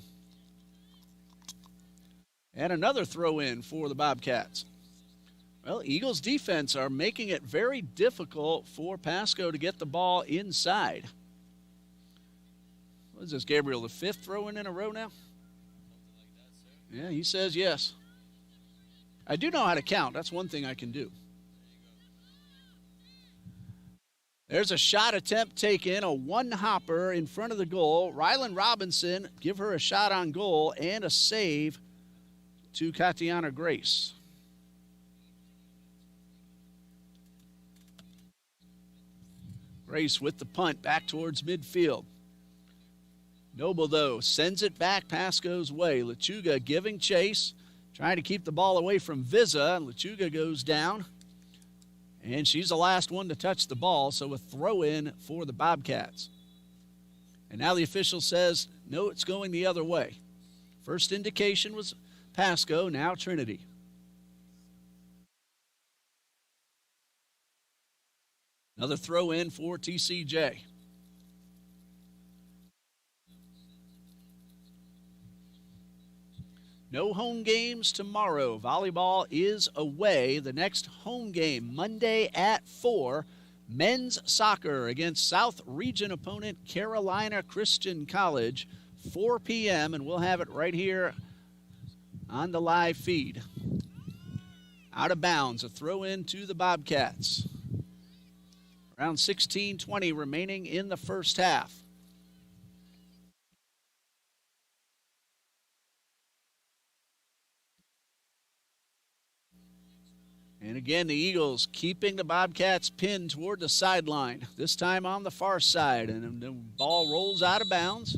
And another throw in for the Bobcats. Well, Eagles defense are making it very difficult for Pasco to get the ball inside. What is this, Gabriel, the fifth throw in a row now? Yeah, he says yes. I do know how to count. That's one thing I can do. There's a shot attempt taken, a one-hopper in front of the goal. Rylan Robinson give her a shot on goal and a save to Katiana Grace. Grace with the punt back towards midfield. Noble, though, sends it back Pasco's way. Lechuga giving chase, trying to keep the ball away from Vizza. Lechuga goes down, and she's the last one to touch the ball, so a throw-in for the Bobcats. And now the official says, no, it's going the other way. First indication was Pasco, now Trinity. Another throw in for TCJ. No home games tomorrow. Volleyball is away. The next home game Monday at 4. Men's soccer against South Region opponent Carolina Christian College. 4 p.m. and we'll have it right here on the live feed. Out of bounds, a throw in to the Bobcats. Around 16:20 remaining in the first half. And again, the Eagles keeping the Bobcats pinned toward the sideline, this time on the far side. And the ball rolls out of bounds.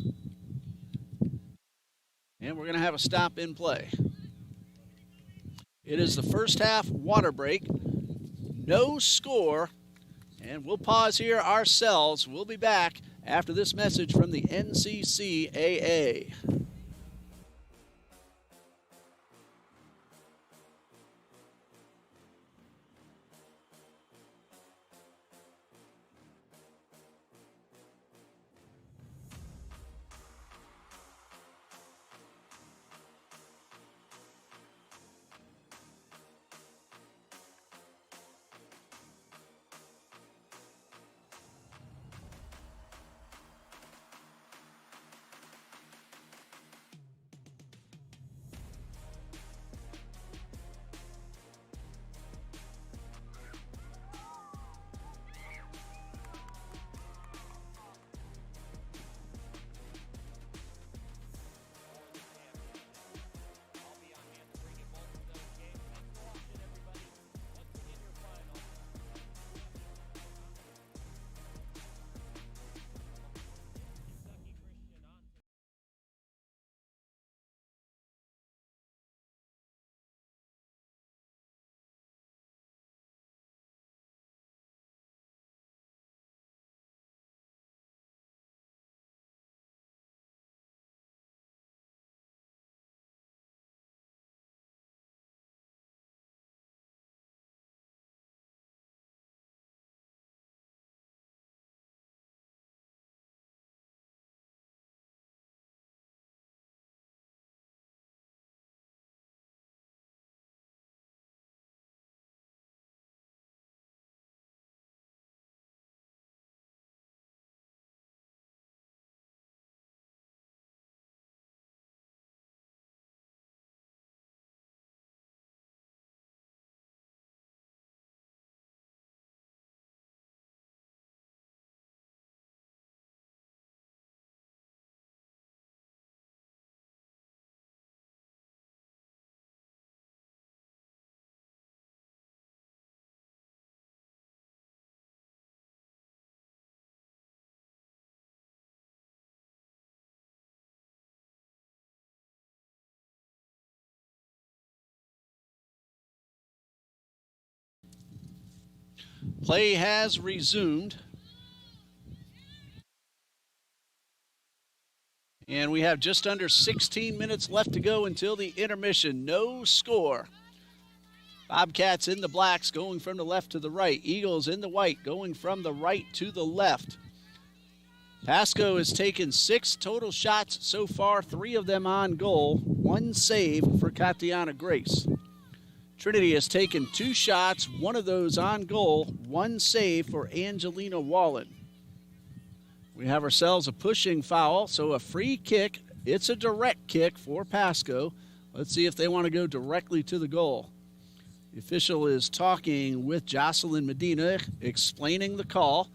And we're going to have a stop in play. It is the first half water break. No score. And we'll pause here ourselves. We'll be back after this message from the NCCAA. Play has resumed. And we have just under 16 minutes left to go until the intermission. No score. Bobcats in the blacks going from the left to the right. Eagles in the white going from the right to the left. Pasco has taken 6 total shots so far, 3 of them on goal, 1 save for Katiana Grace. Trinity has taken 2 shots, 1 of those on goal, 1 save for Angelina Wallen. We have ourselves a pushing foul, so a free kick. It's a direct kick for Pasco. Let's see if they want to go directly to the goal. The official is talking with Jocelyn Medina, explaining the call.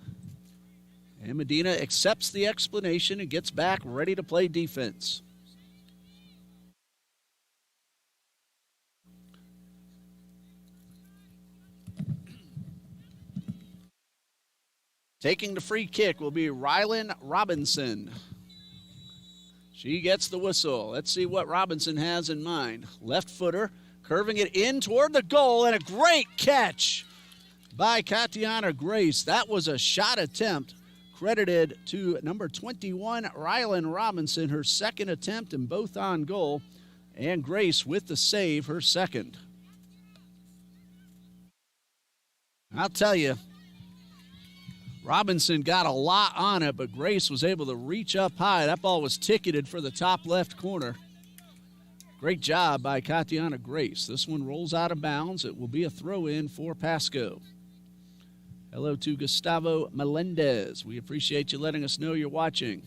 And Medina accepts the explanation and gets back ready to play defense. Taking the free kick will be Rylan Robinson. She gets the whistle. Let's see what Robinson has in mind. Left footer, curving it in toward the goal, and a great catch by Katiana Grace. That was a shot attempt credited to number 21, Rylan Robinson, her second attempt and both on goal, and Grace with the save, her second. I'll tell you, Robinson got a lot on it, but Grace was able to reach up high. That ball was ticketed for the top left corner. Great job by Katiana Grace. This one rolls out of bounds. It will be a throw-in for Pasco. Hello to Gustavo Melendez. We appreciate you letting us know you're watching.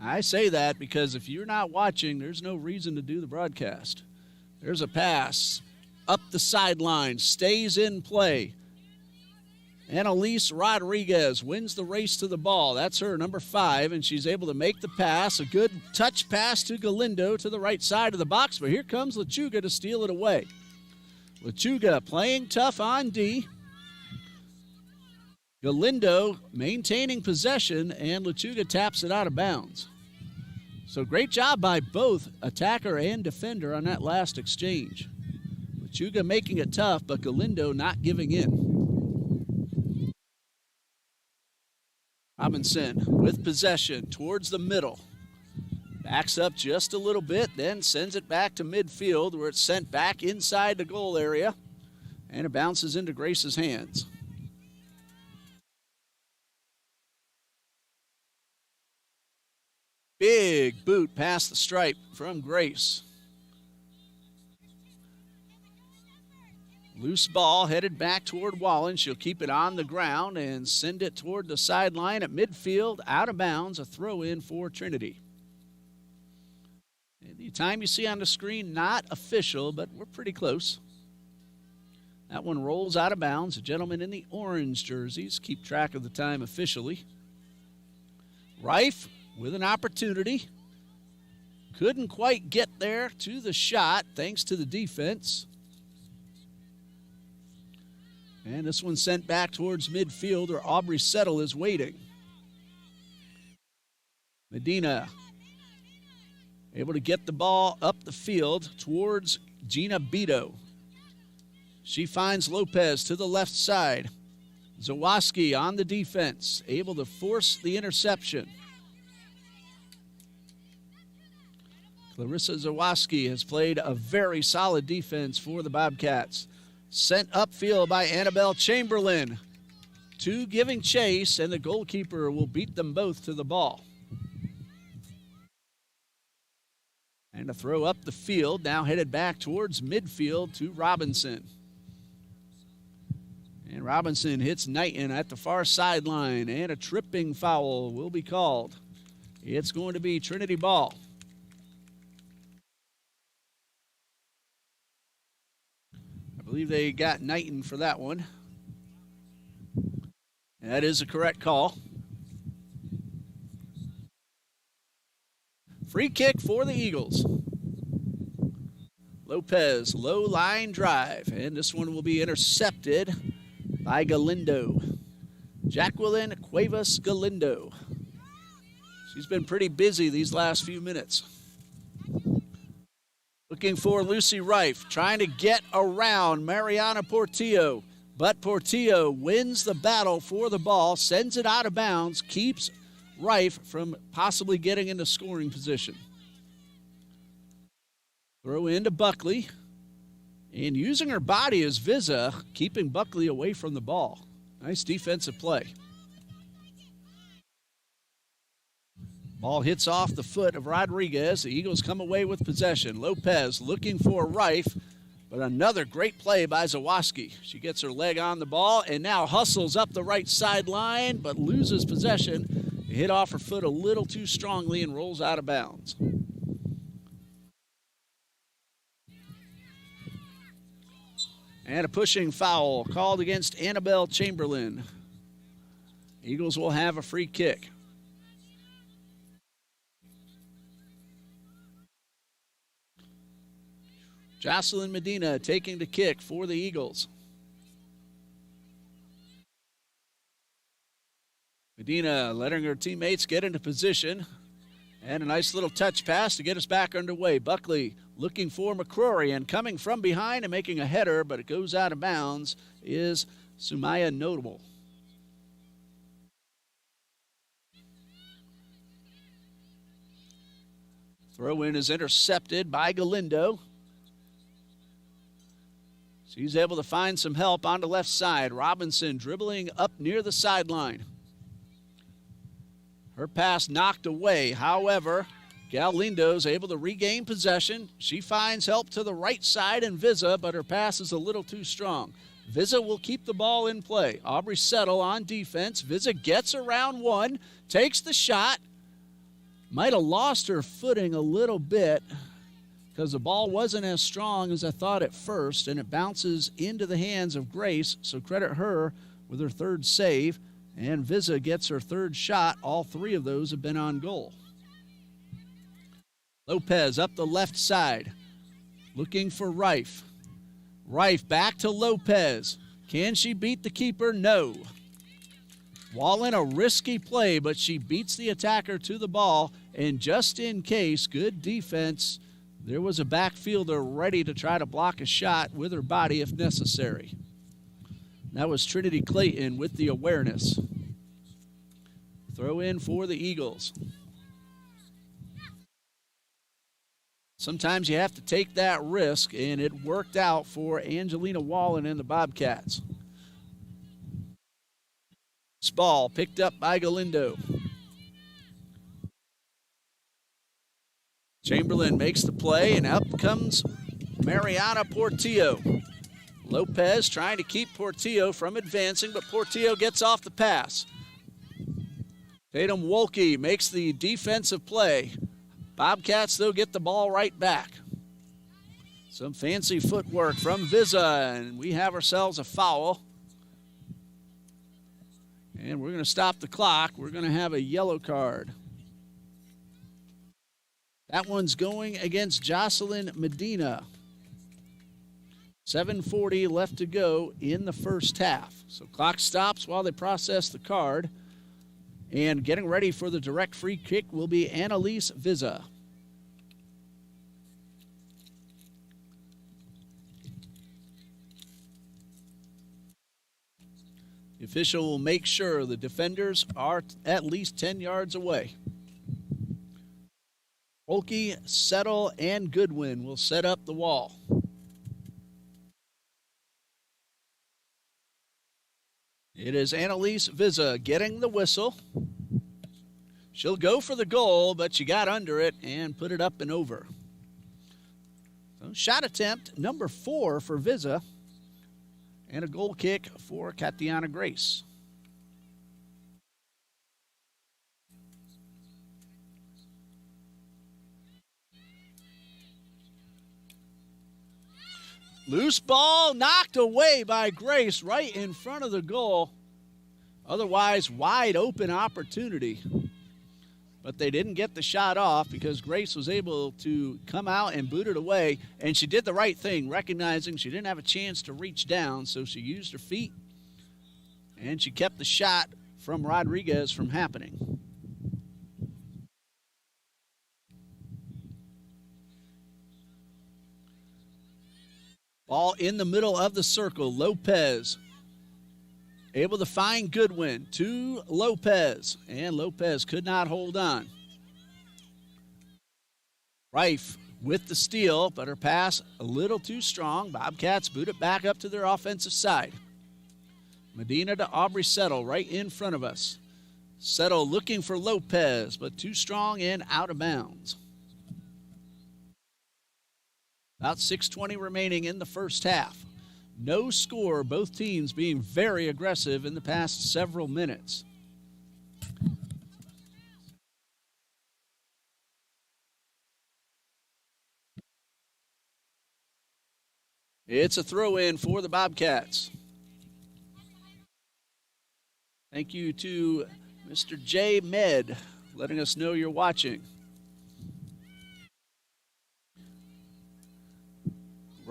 I say that because if you're not watching, there's no reason to do the broadcast. There's a pass up the sideline, stays in play. Annalise Rodriguez wins the race to the ball. That's her, number 5, and she's able to make the pass. A good touch pass to Galindo to the right side of the box, but here comes Lechuga to steal it away. Lechuga playing tough on D. Galindo maintaining possession, and Lechuga taps it out of bounds. So great job by both attacker and defender on that last exchange. Lechuga making it tough, but Galindo not giving in. Robinson with possession towards the middle. Backs up just a little bit, then sends it back to midfield where it's sent back inside the goal area, and it bounces into Grace's hands. Big boot past the stripe from Grace. Loose ball headed back toward Wallen. She'll keep it on the ground and send it toward the sideline at midfield, out of bounds, a throw in for Trinity. And the time you see on the screen, not official, but we're pretty close. That one rolls out of bounds. The gentlemen in the orange jerseys keep track of the time officially. Rife with an opportunity. Couldn't quite get there to the shot thanks to the defense. And this one sent back towards midfield where Aubrey Settle is waiting. Medina able to get the ball up the field towards Gina Beto. She finds Lopez to the left side. Zawaski on the defense, able to force the interception. Clarissa Zawaski has played a very solid defense for the Bobcats. Sent upfield by Annabelle Chamberlain. 2 giving chase, and the goalkeeper will beat them both to the ball. And a throw up the field, now headed back towards midfield to Robinson. And Robinson hits Knighton at the far sideline, and a tripping foul will be called. It's going to be Trinity ball. I believe they got Knighton for that one. That is a correct call. Free kick for the Eagles. Lopez, low line drive, and this one will be intercepted by Galindo. Jacqueline Cuevas Galindo. She's been pretty busy these last few minutes. Looking for Lucy Rife, trying to get around Mariana Portillo. But Portillo wins the battle for the ball, sends it out of bounds, keeps Rife from possibly getting into scoring position. Throw into Buckley. And using her body as Visa, keeping Buckley away from the ball. Nice defensive play. Ball hits off the foot of Rodriguez. The Eagles come away with possession. Lopez looking for Rife, but another great play by Zawaski. She gets her leg on the ball and now hustles up the right sideline, but loses possession. It hit off her foot a little too strongly and rolls out of bounds. And a pushing foul called against Annabelle Chamberlain. Eagles will have a free kick. Jocelyn Medina taking the kick for the Eagles. Medina letting her teammates get into position. And a nice little touch pass to get us back underway. Buckley looking for McCrory, and coming from behind and making a header, but it goes out of bounds, is Sumaya Notable. Throw in is intercepted by Galindo. She's able to find some help on the left side. Robinson dribbling up near the sideline. Her pass knocked away. However, Galindo's able to regain possession. She finds help to the right side in Vizza, but her pass is a little too strong. Vizza will keep the ball in play. Aubrey Settle on defense. Vizza gets around one, takes the shot. Might have lost her footing a little bit because the ball wasn't as strong as I thought at first, and it bounces into the hands of Grace, so credit her with her third save, and Vizza gets her third shot. All three of those have been on goal. Lopez up the left side, looking for Reif. Reif back to Lopez. Can she beat the keeper? No. Wallen, a risky play, but she beats the attacker to the ball, and just in case, good defense. There was a backfielder ready to try to block a shot with her body if necessary. That was Trinity Clayton with the awareness. Throw in for the Eagles. Sometimes you have to take that risk, and it worked out for Angelina Wallen and the Bobcats. This ball picked up by Galindo. Chamberlain makes the play, and up comes Mariana Portillo. Lopez trying to keep Portillo from advancing, but Portillo gets off the pass. Tatum Wolke makes the defensive play. Bobcats, though, get the ball right back. Some fancy footwork from Vizza, and we have ourselves a foul. And we're going to stop the clock. We're going to have a yellow card. That one's going against Jocelyn Medina. 7:40 left to go in the first half. So clock stops while they process the card. And getting ready for the direct free kick will be Annalise Vizza. The official will make sure the defenders are at least 10 yards away. Olkey, Settle, and Goodwin will set up the wall. It is Annalise Vizza getting the whistle. She'll go for the goal, but she got under it and put it up and over. So shot attempt number 4 for Vizza, and a goal kick for Katiana Grace. Loose ball knocked away by Grace right in front of the goal. Otherwise, wide open opportunity. But they didn't get the shot off because Grace was able to come out and boot it away. And she did the right thing, recognizing she didn't have a chance to reach down, so she used her feet. And she kept the shot from Rodriguez from happening. Ball in the middle of the circle. Lopez able to find Goodwin to Lopez, and Lopez could not hold on. Reif with the steal, but her pass a little too strong. Bobcats boot it back up to their offensive side. Medina to Aubrey Settle right in front of us. Settle looking for Lopez, but too strong and out of bounds. About 6:20 remaining in the first half. No score, both teams being very aggressive in the past several minutes. It's a throw-in for the Bobcats. Thank you to Mr. J. Med letting us know you're watching.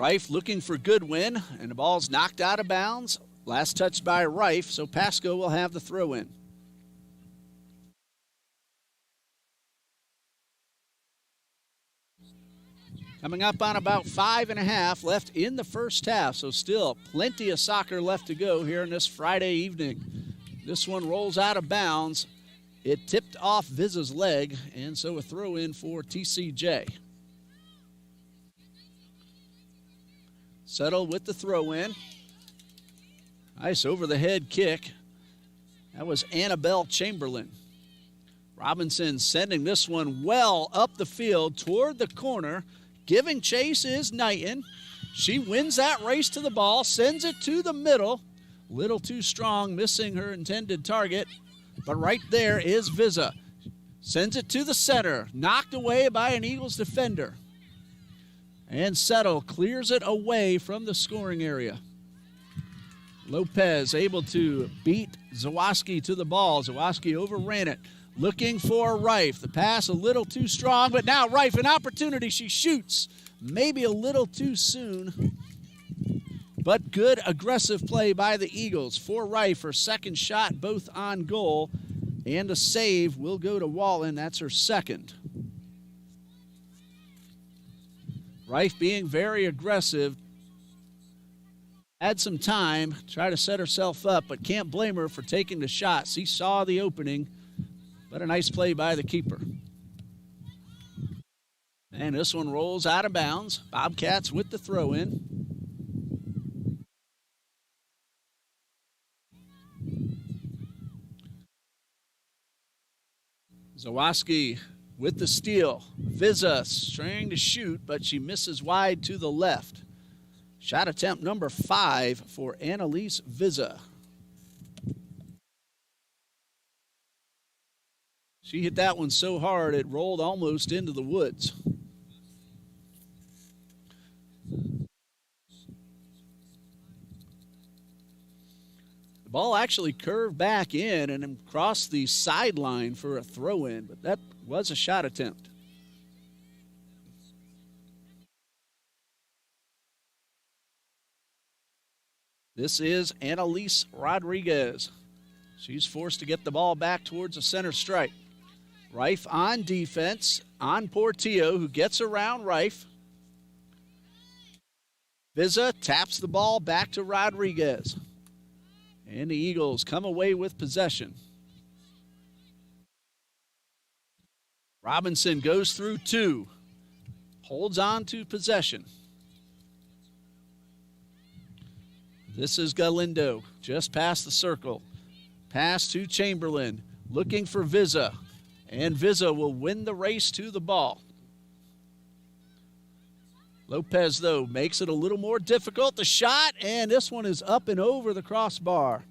Reif looking for Goodwin, and the ball's knocked out of bounds. Last touch by Reif, so Pasco will have the throw-in. Coming up on about 5.5 left in the first half, so still plenty of soccer left to go here on this Friday evening. This one rolls out of bounds. It tipped off Vizza's leg, and so a throw-in for TCJ. Settle with the throw in. Nice over-the-head kick. That was Annabelle Chamberlain. Robinson sending this one well up the field toward the corner. Giving chase is Knighton. She wins that race to the ball, sends it to the middle. Little too strong, missing her intended target. But right there is Vizza. Sends it to the center. Knocked away by an Eagles defender. And Settle clears it away from the scoring area. Lopez able to beat Zawoski to the ball. Zawoski overran it. Looking for Reif. The pass a little too strong, but now Reif, an opportunity. She shoots. Maybe a little too soon. But good aggressive play by the Eagles. For Reif, her second shot, both on goal. And a save will go to Wallen. That's her second. Reif being very aggressive. Had some time, try to set herself up, but can't blame her for taking the shot. She saw the opening, but a nice play by the keeper. And this one rolls out of bounds. Bobcats with the throw in. Zawoski with the steal. Vizza trying to shoot, but she misses wide to the left. Shot attempt number 5 for Annalise Vizza. She hit that one so hard it rolled almost into the woods. The ball actually curved back in and crossed the sideline for a throw-in, but that was a shot attempt. This is Annalise Rodriguez. She's forced to get the ball back towards the center stripe. Reif on defense, on Portillo, who gets around Reif. Vizza taps the ball back to Rodriguez. And the Eagles come away with possession. Robinson goes through 2. Holds on to possession. This is Galindo, just past the circle. Pass to Chamberlain, looking for Vizza. And Vizza will win the race to the ball. Lopez, though, makes it a little more difficult. The shot, and this one is up and over the crossbar.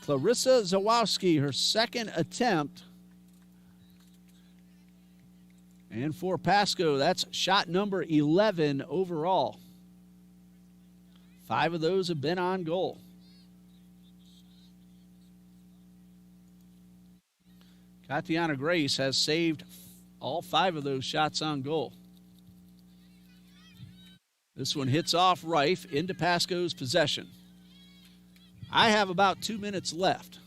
Clarissa Zawoski, her second attempt. And for Pasco, that's shot number 11 overall. 5 of those have been on goal. Tatiana Grace has saved all 5 of those shots on goal. This one hits off Reif into Pasco's possession. I have about 2 minutes left.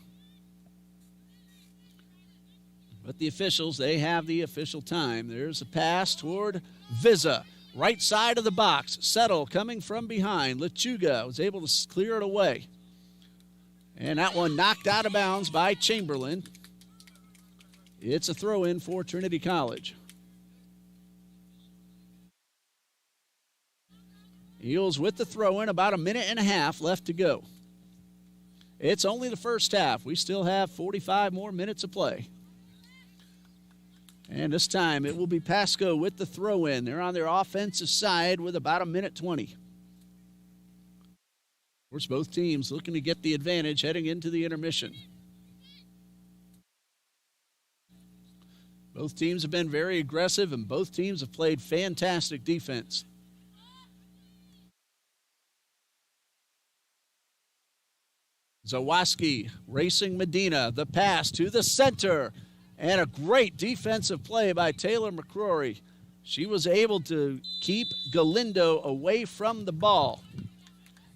But the officials, they have the official time. There's a pass toward Vizza. Right side of the box. Settle coming from behind. Lechuga was able to clear it away. And that one knocked out of bounds by Chamberlain. It's a throw-in for Trinity College. Eagles with the throw-in, about a minute and a half left to go. It's only the first half. We still have 45 more minutes of play. And this time it will be Pasco with the throw-in. They're on their offensive side with about a minute 20. Of course, both teams looking to get the advantage heading into the intermission. Both teams have been very aggressive, and both teams have played fantastic defense. Zawoski racing Medina. The pass to the center. And a great defensive play by Taylor McCrory. She was able to keep Galindo away from the ball.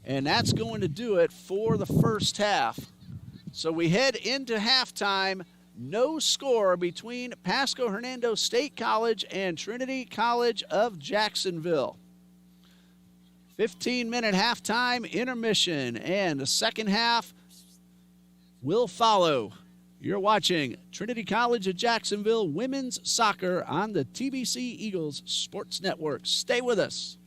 And that's going to do it for the first half. So we head into halftime. No score between Pasco-Hernando State College and Trinity College of Jacksonville. 15-minute halftime intermission, and the second half will follow. You're watching Trinity College of Jacksonville women's soccer on the TBC Eagles Sports Network. Stay with us.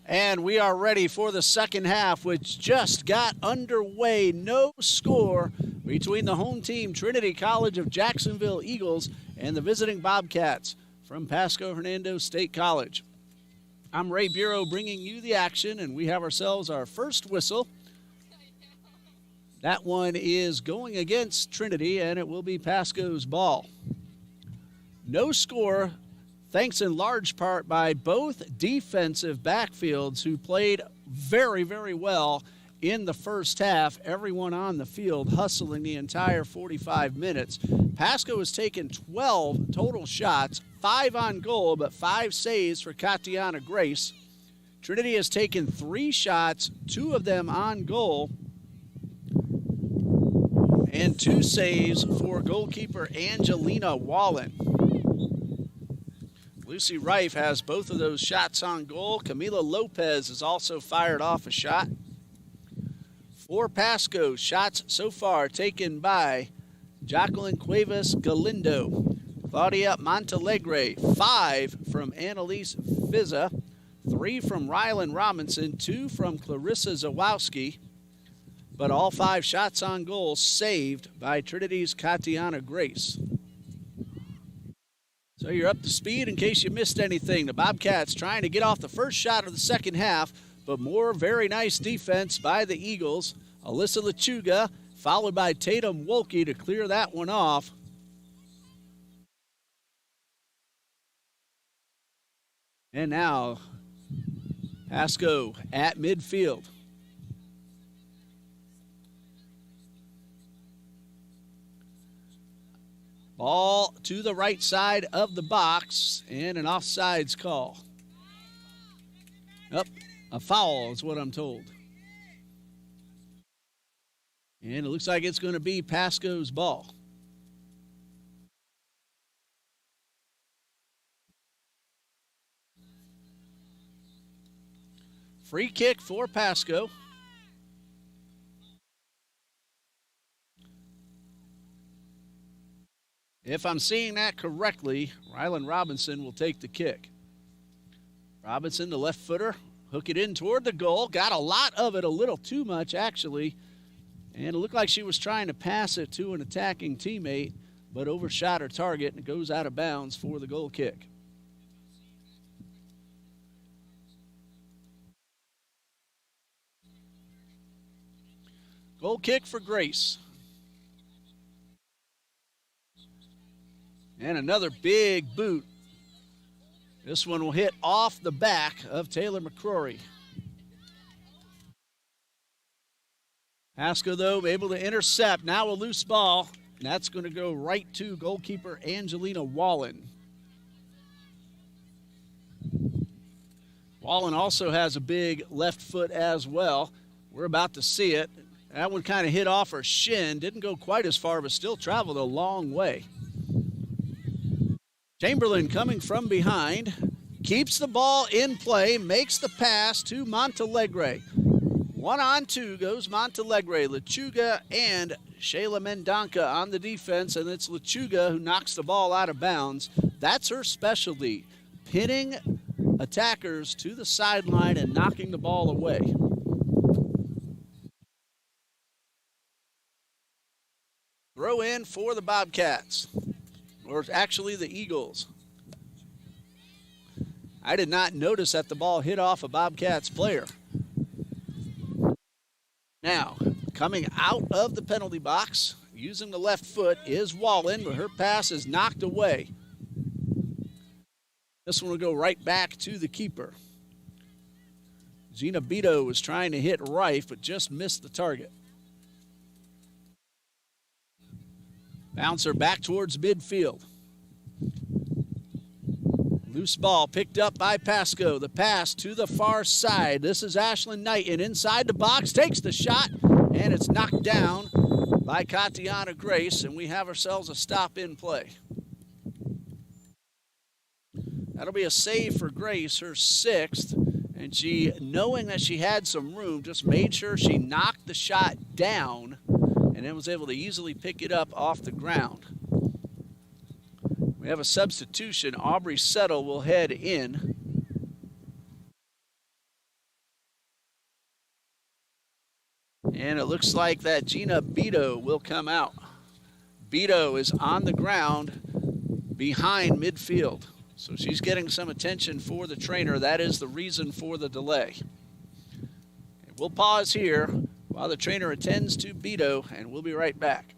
And we are ready for the second half, which just got underway. No score between the home team, Trinity College of Jacksonville Eagles, and the visiting Bobcats from Pasco-Hernando State College. I'm Ray Bureau bringing you the action, and we have ourselves our first whistle. That one is going against Trinity, and it will be Pasco's ball. No score, thanks in large part by both defensive backfields who played very, very well in the first half. Everyone on the field hustling the entire 45 minutes. Pasco has taken 12 total shots, 5 on goal, but 5 saves for Katiana Grace. Trinity has taken 3 shots, 2 of them on goal, and 2 saves for goalkeeper Angelina Wallen. Lucy Rife has both of those shots on goal. Camila Lopez has also fired off a shot. For Pasco, shots so far taken by Jacqueline Cuevas Galindo, Claudia Montalegre, 5 from Annalise Fizza, 3 from Rylan Robinson, 2 from Clarissa Zawowski, but all 5 shots on goal saved by Trinity's Katiana Grace. So you're up to speed in case you missed anything. The Bobcats trying to get off the first shot of the second half, but more very nice defense by the Eagles. Alyssa Lechuga, followed by Tatum Wolke to clear that one off. And now, Pasco at midfield. Ball to the right side of the box, and an offsides call. A foul is what I'm told. And it looks like it's going to be Pasco's ball. Free kick for Pasco. If I'm seeing that correctly, Rylan Robinson will take the kick. Robinson, the left footer, hook it in toward the goal. Got a lot of it, a little too much actually. And it looked like she was trying to pass it to an attacking teammate, but overshot her target, and it goes out of bounds for the goal kick. Goal kick for Grace. And another big boot. This one will hit off the back of Taylor McCrory. Pasco, though, able to intercept. Now a loose ball. And that's going to go right to goalkeeper Angelina Wallen. Wallen also has a big left foot as well. We're about to see it. That one kind of hit off her shin. Didn't go quite as far, but still traveled a long way. Chamberlain coming from behind, keeps the ball in play, makes the pass to Montalegre. 1-on-2 goes Montalegre, Lechuga, and Shayla Mendonca on the defense, and it's Lechuga who knocks the ball out of bounds. That's her specialty, pinning attackers to the sideline and knocking the ball away. Throw in for the Bobcats. Or actually the Eagles. I did not notice that the ball hit off a Bobcats player. Now, coming out of the penalty box, using the left foot, is Wallen, but her pass is knocked away. This one will go right back to the keeper. Gina Beto was trying to hit Rife, but just missed the target. Bouncer back towards midfield. Loose ball picked up by Pasco. The pass to the far side. This is Ashlyn Knighton inside the box. Takes the shot, and it's knocked down by Katiana Grace, and we have ourselves a stop in play. That'll be a save for Grace, her 6th. And she, knowing that she had some room, just made sure she knocked the shot down and then was able to easily pick it up off the ground. We have a substitution. Aubrey Settle will head in. And it looks like that Gina Beto will come out. Beto is on the ground behind midfield. So she's getting some attention for the trainer. That is the reason for the delay. And we'll pause here while the trainer attends to Beto, and we'll be right back.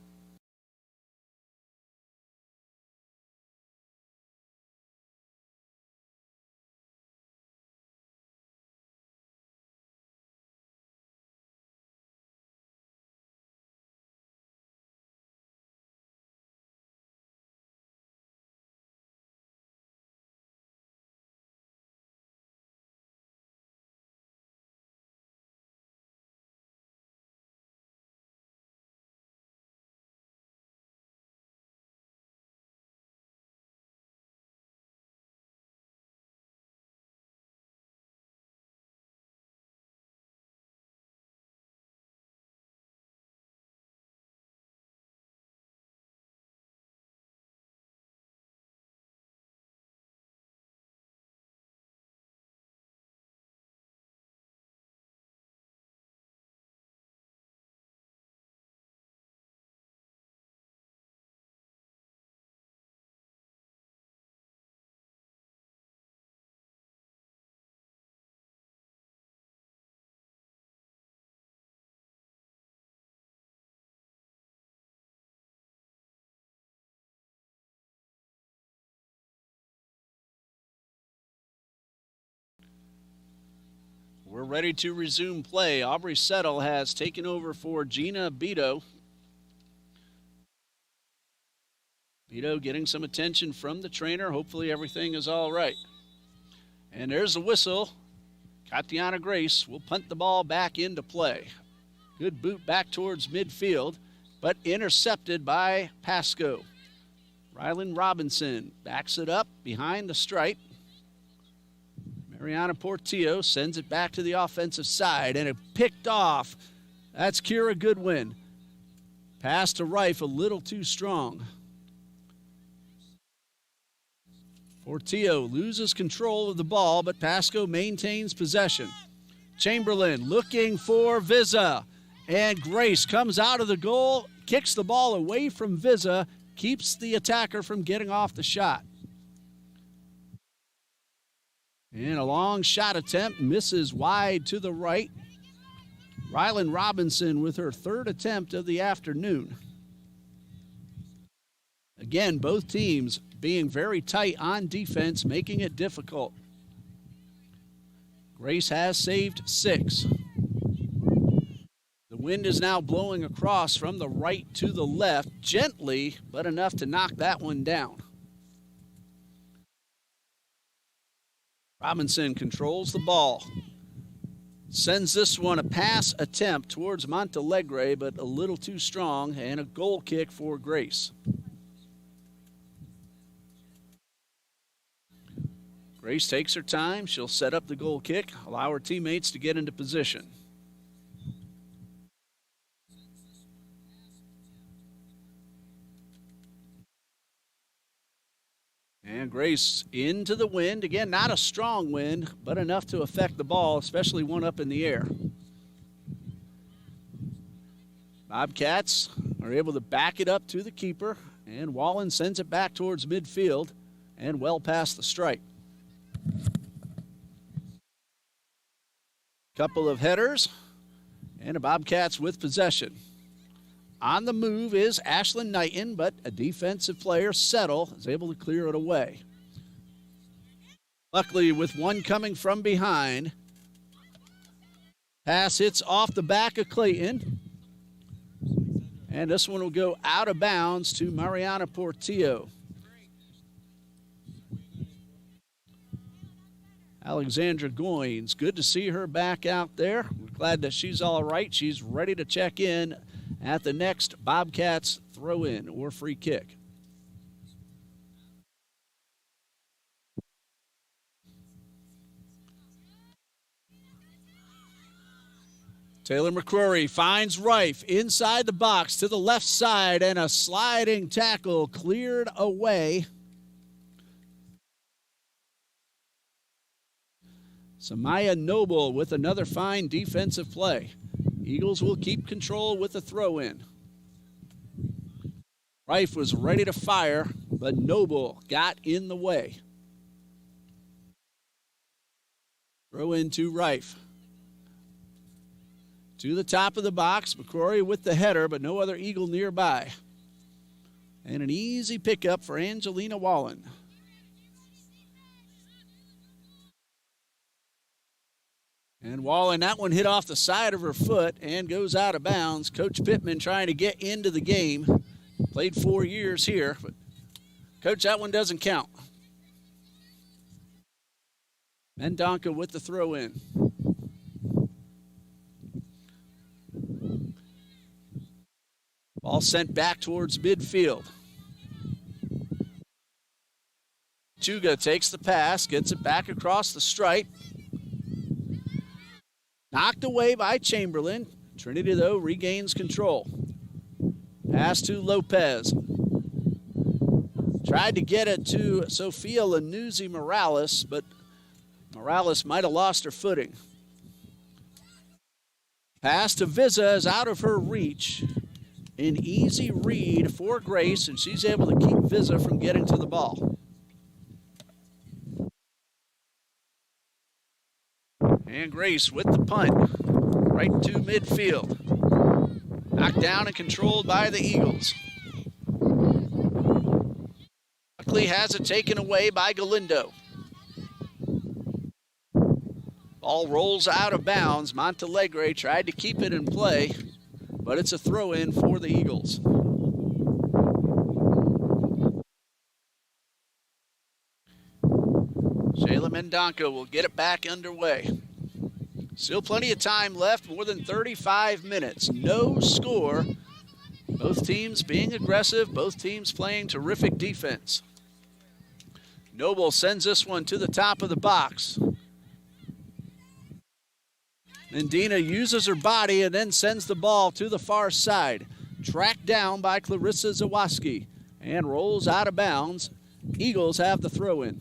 We're ready to resume play. Aubrey Settle has taken over for Gina Beto. Beto getting some attention from the trainer. Hopefully everything is all right. And there's the whistle. Katiana Grace will punt the ball back into play. Good boot back towards midfield, but intercepted by Pasco. Rylan Robinson backs it up behind the stripe. Mariana Portillo sends it back to the offensive side, and it picked off. That's Kira Goodwin. Pass to Rife a little too strong. Portillo loses control of the ball, but Pasco maintains possession. Chamberlain looking for Vizza, and Grace comes out of the goal, kicks the ball away from Vizza, keeps the attacker from getting off the shot. And a long shot attempt misses wide to the right. Rylan Robinson with her third attempt of the afternoon. Again, both teams being very tight on defense, making it difficult. Grace has saved 6. The wind is now blowing across from the right to the left, gently, but enough to knock that one down. Robinson controls the ball. Sends this one a pass attempt towards Montalegre, but a little too strong, and a goal kick for Grace. Grace takes her time. She'll set up the goal kick, allow her teammates to get into position. And Grace into the wind. Again, not a strong wind, but enough to affect the ball, especially one up in the air. Bobcats are able to back it up to the keeper, and Wallen sends it back towards midfield and well past the stripe. Couple of headers, and the Bobcats with possession. On the move is Ashlyn Knighton, but a defensive player, Settle, is able to clear it away. Luckily, with one coming from behind, pass hits off the back of Clayton. And this one will go out of bounds to Mariana Portillo. Alexandra Goins, good to see her back out there. We're glad that she's all right. She's ready to check in at the next Bobcats throw-in or free kick. Taylor McCrory finds Rife inside the box to the left side, and a sliding tackle cleared away. Samaya Noble with another fine defensive play. Eagles will keep control with the throw-in. Rife was ready to fire, but Noble got in the way. Throw in to Rife. To the top of the box, McCrory with the header, but no other Eagle nearby. And an easy pickup for Angelina Wallen. And Wallen, that one hit off the side of her foot and goes out of bounds. Coach Pittman trying to get into the game. Played 4 years here, but Coach, that one doesn't count. Mendonca with the throw in. Ball sent back towards midfield. Chuga takes the pass, gets it back across the stripe. Knocked away by Chamberlain. Trinity, though, regains control. Pass to Lopez. Tried to get it to Sofia Lanuzzi Morales, but Morales might have lost her footing. Pass to Vizza is out of her reach. An easy read for Grace, and she's able to keep Vizza from getting to the ball. And Grace with the punt right to midfield. Knocked down and controlled by the Eagles. Buckley has it taken away by Galindo. Ball rolls out of bounds. Montalegre tried to keep it in play, but it's a throw-in for the Eagles. Shayla Mendonca will get it back underway. Still plenty of time left, more than 35 minutes. No score. Both teams being aggressive, both teams playing terrific defense. Noble sends this one to the top of the box. Mendina uses her body and then sends the ball to the far side. Tracked down by Clarissa Zawoski and rolls out of bounds. Eagles have the throw-in.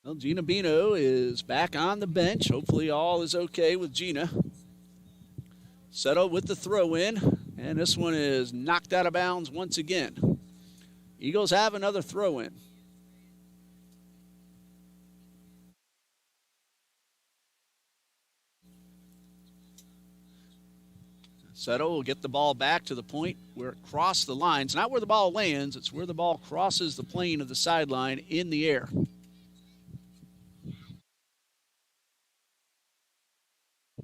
Well, Gina Bino is back on the bench. Hopefully all is okay with Gina. Settle with the throw-in, and this one is knocked out of bounds once again. Eagles have another throw-in. Settle will get the ball back to the point where it crossed the lines. Not where the ball lands, it's where the ball crosses the plane of the sideline in the air.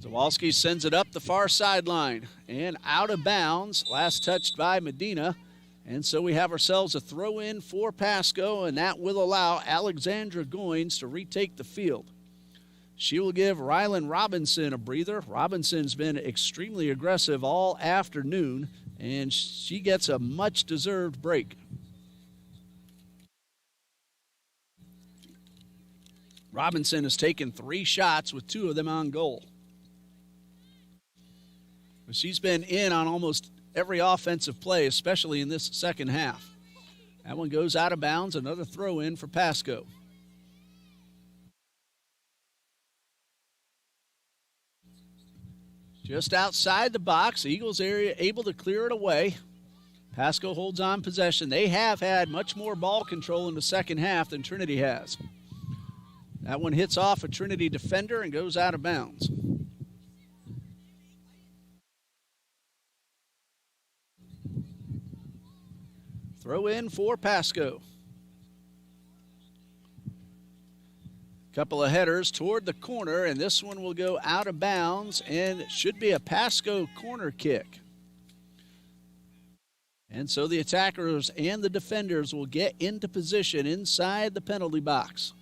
Zawalski sends it up the far sideline and out of bounds. Last touched by Medina. And so we have ourselves a throw-in for Pasco, and that will allow Alexandra Goins to retake the field. She will give Rylan Robinson a breather. Robinson's been extremely aggressive all afternoon, and she gets a much-deserved break. Robinson has taken 3 shots with 2 of them on goal. But she's been in on almost every offensive play, especially in this second half. That one goes out of bounds, another throw-in for Pasco. Just outside the box, Eagles area able to clear it away. Pasco holds on possession. They have had much more ball control in the second half than Trinity has. That one hits off a Trinity defender and goes out of bounds. Throw in for Pasco. Couple of headers toward the corner, and this one will go out of bounds, and it should be a Pasco corner kick. And so the attackers and the defenders will get into position inside the penalty box.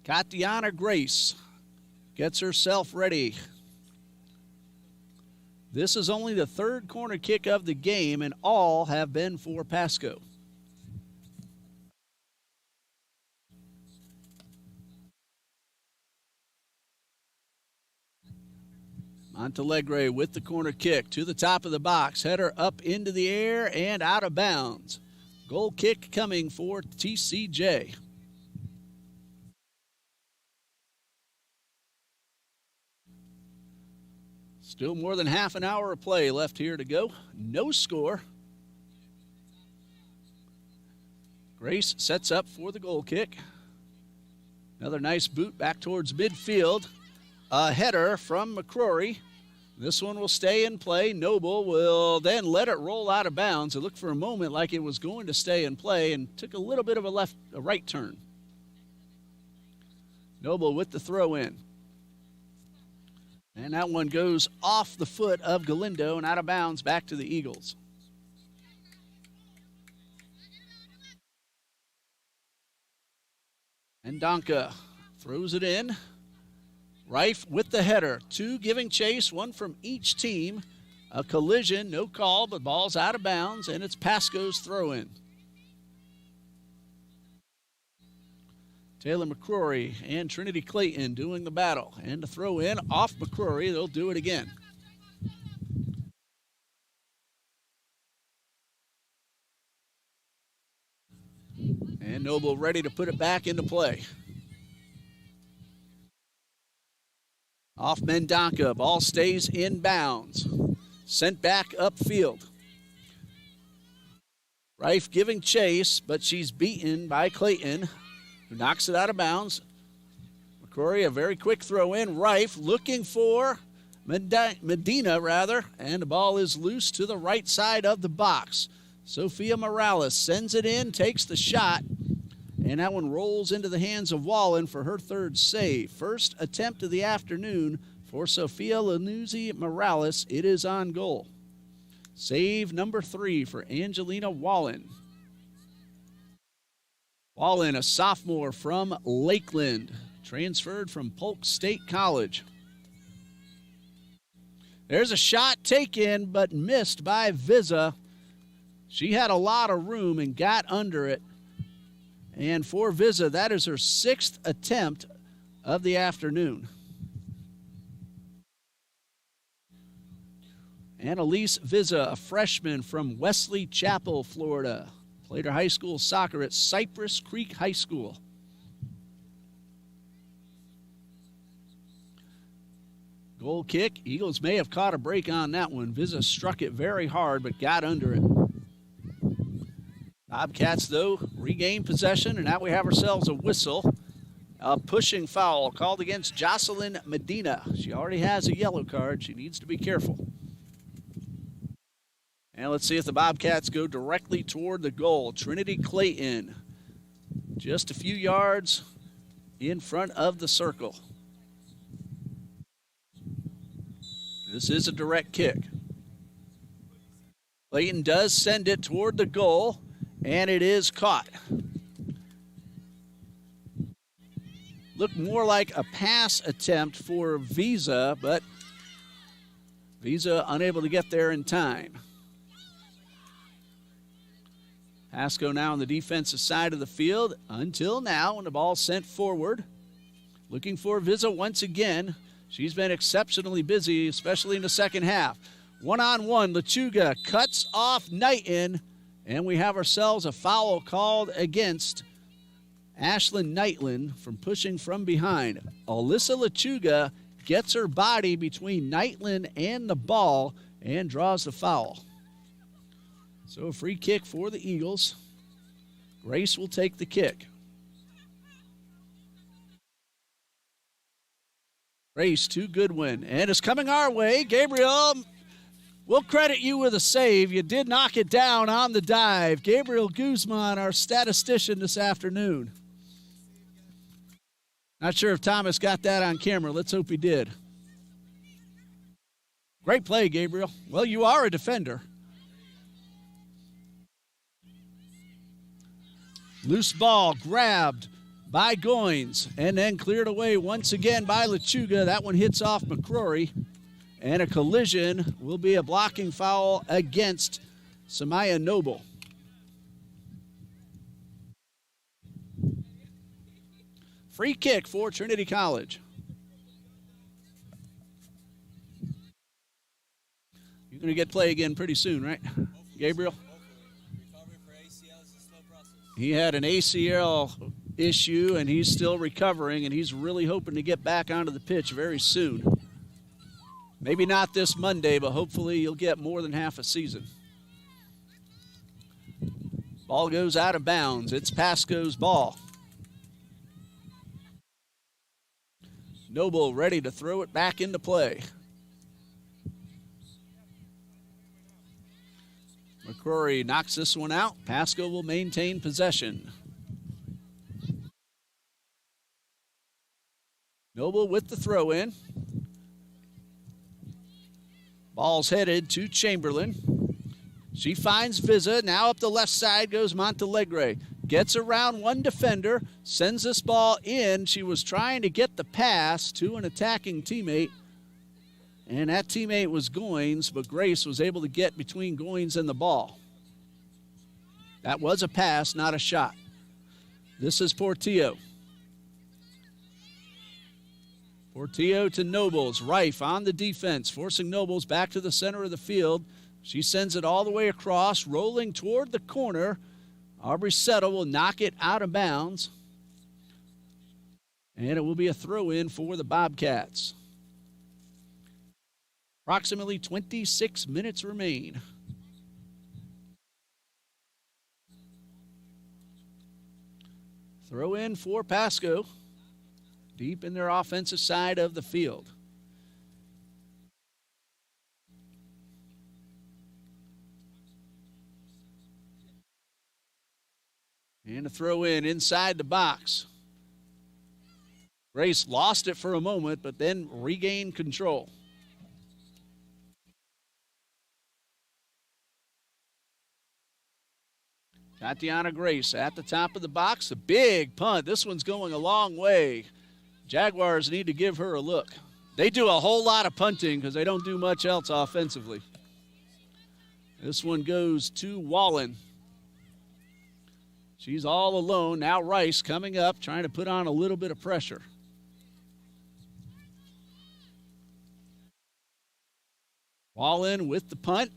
Katiana Grace gets herself ready. This is only the 3rd corner kick of the game, and all have been for Pasco. Montalegre with the corner kick to the top of the box. Header up into the air and out of bounds. Goal kick coming for TCJ. Still more than half an hour of play left here to go. No score. Grace sets up for the goal kick. Another nice boot back towards midfield. A header from McCrory. This one will stay in play. Noble will then let it roll out of bounds. It looked for a moment like it was going to stay in play and took a little bit of a right turn. Noble with the throw in. And that one goes off the foot of Galindo and out of bounds back to the Eagles. And Donka throws it in. Reif with the header. Two giving chase, one from each team. A collision, no call, but ball's out of bounds, and it's Pasco's throw in. Taylor McCrory and Trinity Clayton doing the battle. And the throw in off McCrory. They'll do it again. And Noble ready to put it back into play. Off Mendonca. Ball stays in bounds. Sent back upfield. Reif giving chase, but she's beaten by Clayton, who knocks it out of bounds. McCrory, a very quick throw in. Reif looking for Medina, and the ball is loose to the right side of the box. Sophia Morales sends it in, takes the shot, and that one rolls into the hands of Wallen for her third save. First attempt of the afternoon for Sophia Lanuzzi Morales. It is on goal. Save number 3 for Angelina Wallen. Wallen, a sophomore from Lakeland, transferred from Polk State College. There's a shot taken but missed by Vizza. She had a lot of room and got under it. And for Vizza, that is her 6th attempt of the afternoon. Annalise Vizza, a freshman from Wesley Chapel, Florida. Played her high school soccer at Cypress Creek High School. Goal kick. Eagles may have caught a break on that one. Vizza struck it very hard but got under it. Bobcats, though, regain possession, and now we have ourselves a whistle. A pushing foul called against Jocelyn Medina. She already has a yellow card. She needs to be careful. And let's see if the Bobcats go directly toward the goal. Trinity Clayton, just a few yards in front of the circle. This is a direct kick. Clayton does send it toward the goal, and it is caught. Looked more like a pass attempt for Vizza, but Vizza unable to get there in time. Pasco now on the defensive side of the field until now, when the ball's sent forward. Looking for Vizza once again. She's been exceptionally busy, especially in the second half. One-on-one, Lechuga cuts off Knighton, and we have ourselves a foul called against Ashlyn Knightland from pushing from behind. Alyssa Lechuga gets her body between Knightland and the ball and draws the foul. So a free kick for the Eagles. Grace will take the kick. Grace to Goodwin, and it's coming our way. Gabriel, we'll credit you with a save. You did knock it down on the dive. Gabriel Guzman, our statistician this afternoon. Not sure if Thomas got that on camera. Let's hope he did. Great play, Gabriel. Well, you are a defender. Loose ball grabbed by Goins and then cleared away once again by Lechuga. That one hits off McCrory. And a collision will be a blocking foul against Samaya Noble. Free kick for Trinity College. You're going to get play again pretty soon, right, Gabriel? He had an ACL issue, and he's still recovering, and he's really hoping to get back onto the pitch very soon. Maybe not this Monday, but hopefully you'll get more than half a season. Ball goes out of bounds. It's Pasco's ball. Noble ready to throw it back into play. McCrory knocks this one out. Pasco will maintain possession. Noble with the throw in. Ball's headed to Chamberlain. She finds Vizza. Now up the left side goes Montalegre. Gets around one defender. Sends this ball in. She was trying to get the pass to an attacking teammate. And that teammate was Goins, but Grace was able to get between Goins and the ball. That was a pass, not a shot. This is Portillo. Portillo to Nobles. Rife on the defense, forcing Nobles back to the center of the field. She sends it all the way across, rolling toward the corner. Aubrey Settle will knock it out of bounds. And it will be a throw-in for the Bobcats. Approximately 26 minutes remain. Throw in for Pasco, deep in their offensive side of the field. And a throw in inside the box. Grace lost it for a moment, but then regained control. Tatiana Grace at the top of the box. A big punt. This one's going a long way. Jaguars need to give her a look. They do a whole lot of punting because they don't do much else offensively. This one goes to Wallen. She's all alone. Now Rice coming up, trying to put on a little bit of pressure. Wallen with the punt.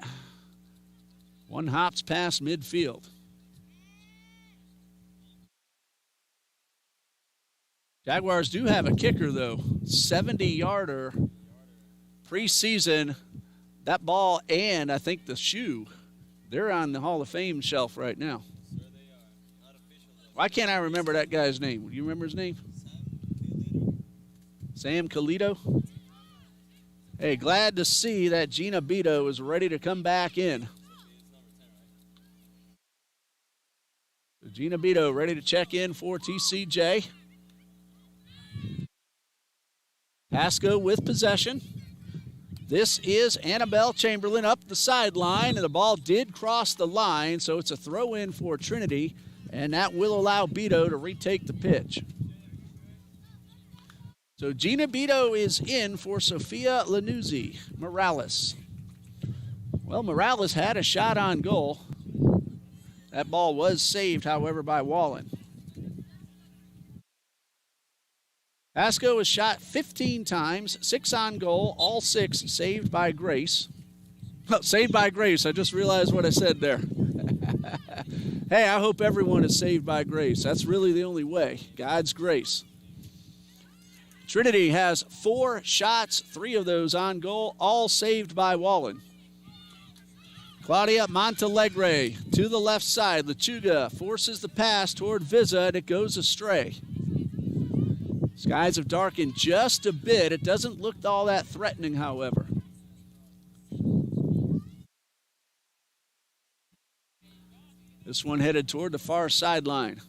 One hops past midfield. Jaguars do have a kicker, though. 70-yarder preseason. That ball and, I think, the shoe, they're on the Hall of Fame shelf right now. Why can't I remember that guy's name? Do you remember his name? Sam Calito? Hey, glad to see that Gina Beto is ready to come back in. So Gina Beto ready to check in for TCJ. Pasco with possession. This is Annabelle Chamberlain up the sideline, and the ball did cross the line, so it's a throw-in for Trinity, and that will allow Beto to retake the pitch. So Gina Beto is in for Sophia Lanuzzi Morales. Well, Morales had a shot on goal. That ball was saved, however, by Wallen. Pasco was shot 15 times, 6 on goal, all 6 saved by Grace. Oh, saved by Grace, I just realized what I said there. Hey, I hope everyone is saved by grace. That's really the only way, God's grace. Trinity has 4 shots, 3 of those on goal, all saved by Wallen. Claudia Montalegre to the left side. Lechuga forces the pass toward Vizza, and it goes astray. Skies have darkened just a bit. It doesn't look all that threatening, however. This one headed toward the far sideline.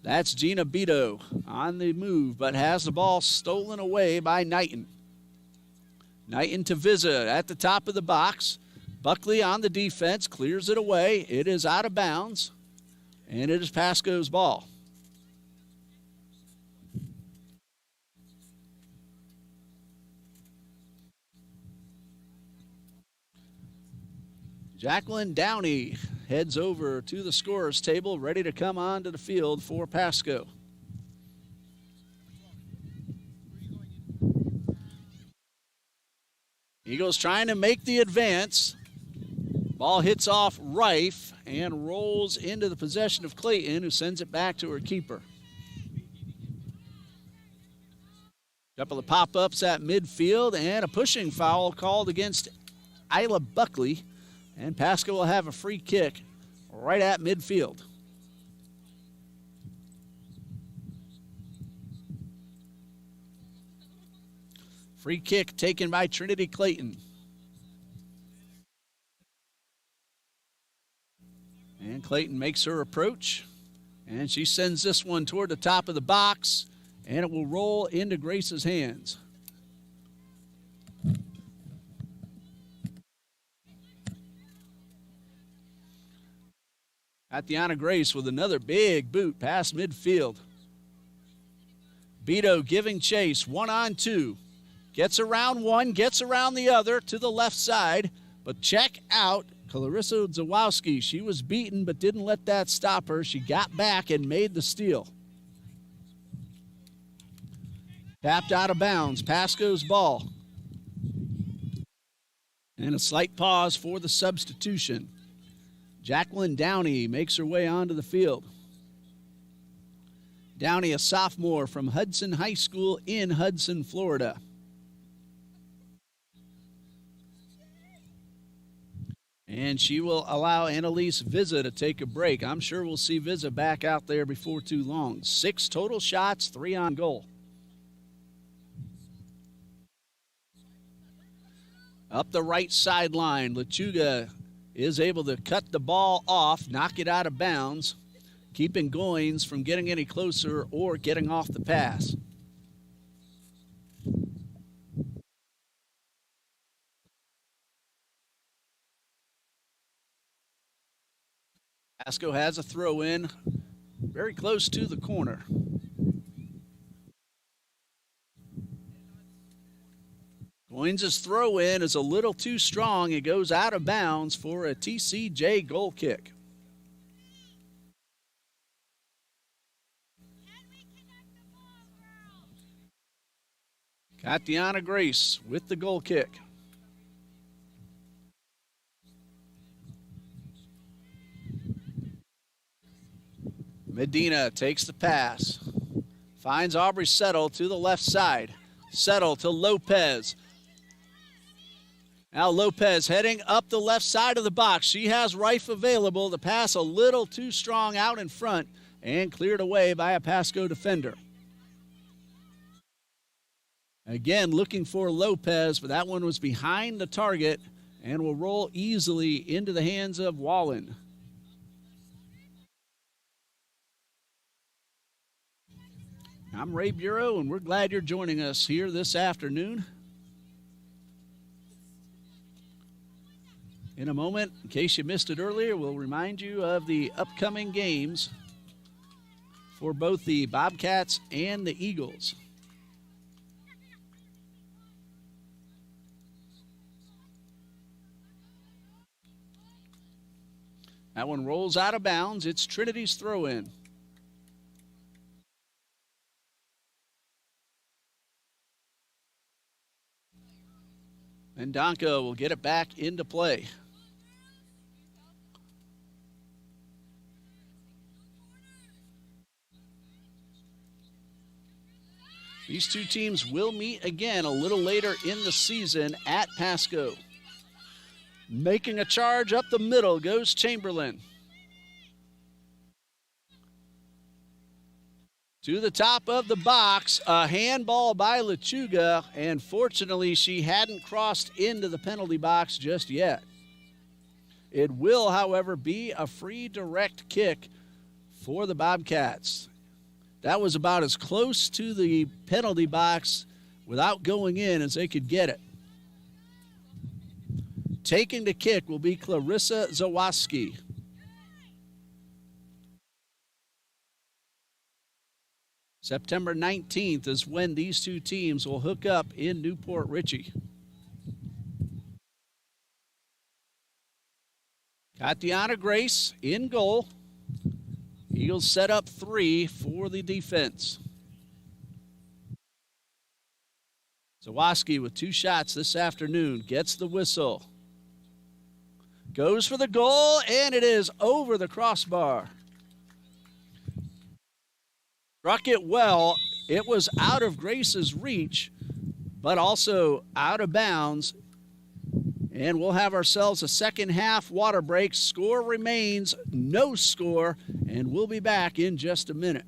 That's Gina Beto on the move, but has the ball stolen away by Knighton. Knighton to Vizza at the top of the box. Buckley on the defense, clears it away. It is out of bounds, and it is Pasco's ball. Jacqueline Downey heads over to the scorer's table, ready to come onto the field for Pasco. Eagles trying to make the advance. Ball hits off Rife and rolls into the possession of Clayton, who sends it back to her keeper. Couple of pop-ups at midfield and a pushing foul called against Isla Buckley. And Pasco will have a free kick right at midfield. Free kick taken by Trinity Clayton. And Clayton makes her approach. And she sends this one toward the top of the box. And it will roll into Grace's hands. Tatiana Grace with another big boot past midfield. Beto giving chase, 1-on-2. Gets around one, gets around the other to the left side. But check out Clarissa Zawowski. She was beaten but didn't let that stop her. She got back and made the steal. Tapped out of bounds. Pasco's ball. And a slight pause for the substitution. Jacqueline Downey makes her way onto the field. Downey, a sophomore from Hudson High School in Hudson, Florida. And she will allow Annalise Vizza to take a break. I'm sure we'll see Vizza back out there before too long. 6 total shots, 3 on goal. Up the right sideline, Lechuga is able to cut the ball off, knock it out of bounds, keeping Goins from getting any closer or getting off the pass. Pasco has a throw in very close to the corner. Goins' throw in is a little too strong. It goes out of bounds for a TCJ goal kick. Tatiana Grace with the goal kick. Medina takes the pass. Finds Aubrey Settle to the left side. Settle to Lopez. Now Lopez heading up the left side of the box. She has Rife available. The pass a little too strong out in front and cleared away by a Pasco defender. Again, looking for Lopez, but that one was behind the target and will roll easily into the hands of Wallen. I'm Ray Bureau, and we're glad you're joining us here this afternoon. In a moment, in case you missed it earlier, we'll remind you of the upcoming games for both the Bobcats and the Eagles. That one rolls out of bounds. It's Trinity's throw-in. And Donko will get it back into play. These two teams will meet again a little later in the season at Pasco. Making a charge up the middle goes Chamberlain. To the top of the box, a handball by Lechuga, and fortunately she hadn't crossed into the penalty box just yet. It will, however, be a free direct kick for the Bobcats. That was about as close to the penalty box without going in as they could get it. Taking the kick will be Clarissa Zawowski. September 19th is when these two teams will hook up in Newport Richey. Tatiana Grace in goal. Eagles set up 3 for the defense. Zawowski with 2 shots this afternoon gets the whistle. Goes for the goal, and it is over the crossbar. Struck it well. It was out of Grace's reach, but also out of bounds. And we'll have ourselves a second half water break. Score remains no score, and we'll be back in just a minute.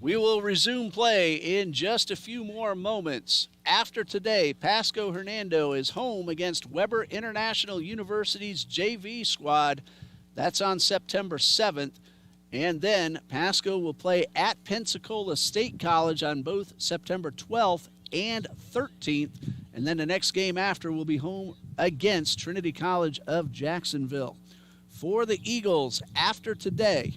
We will resume play in just a few more moments. After today, Pasco-Hernando is home against Weber International University's JV squad. That's on September 7th. And then Pasco will play at Pensacola State College on both September 12th and 13th. And then the next game after will be home against Trinity College of Jacksonville. For the Eagles, after today,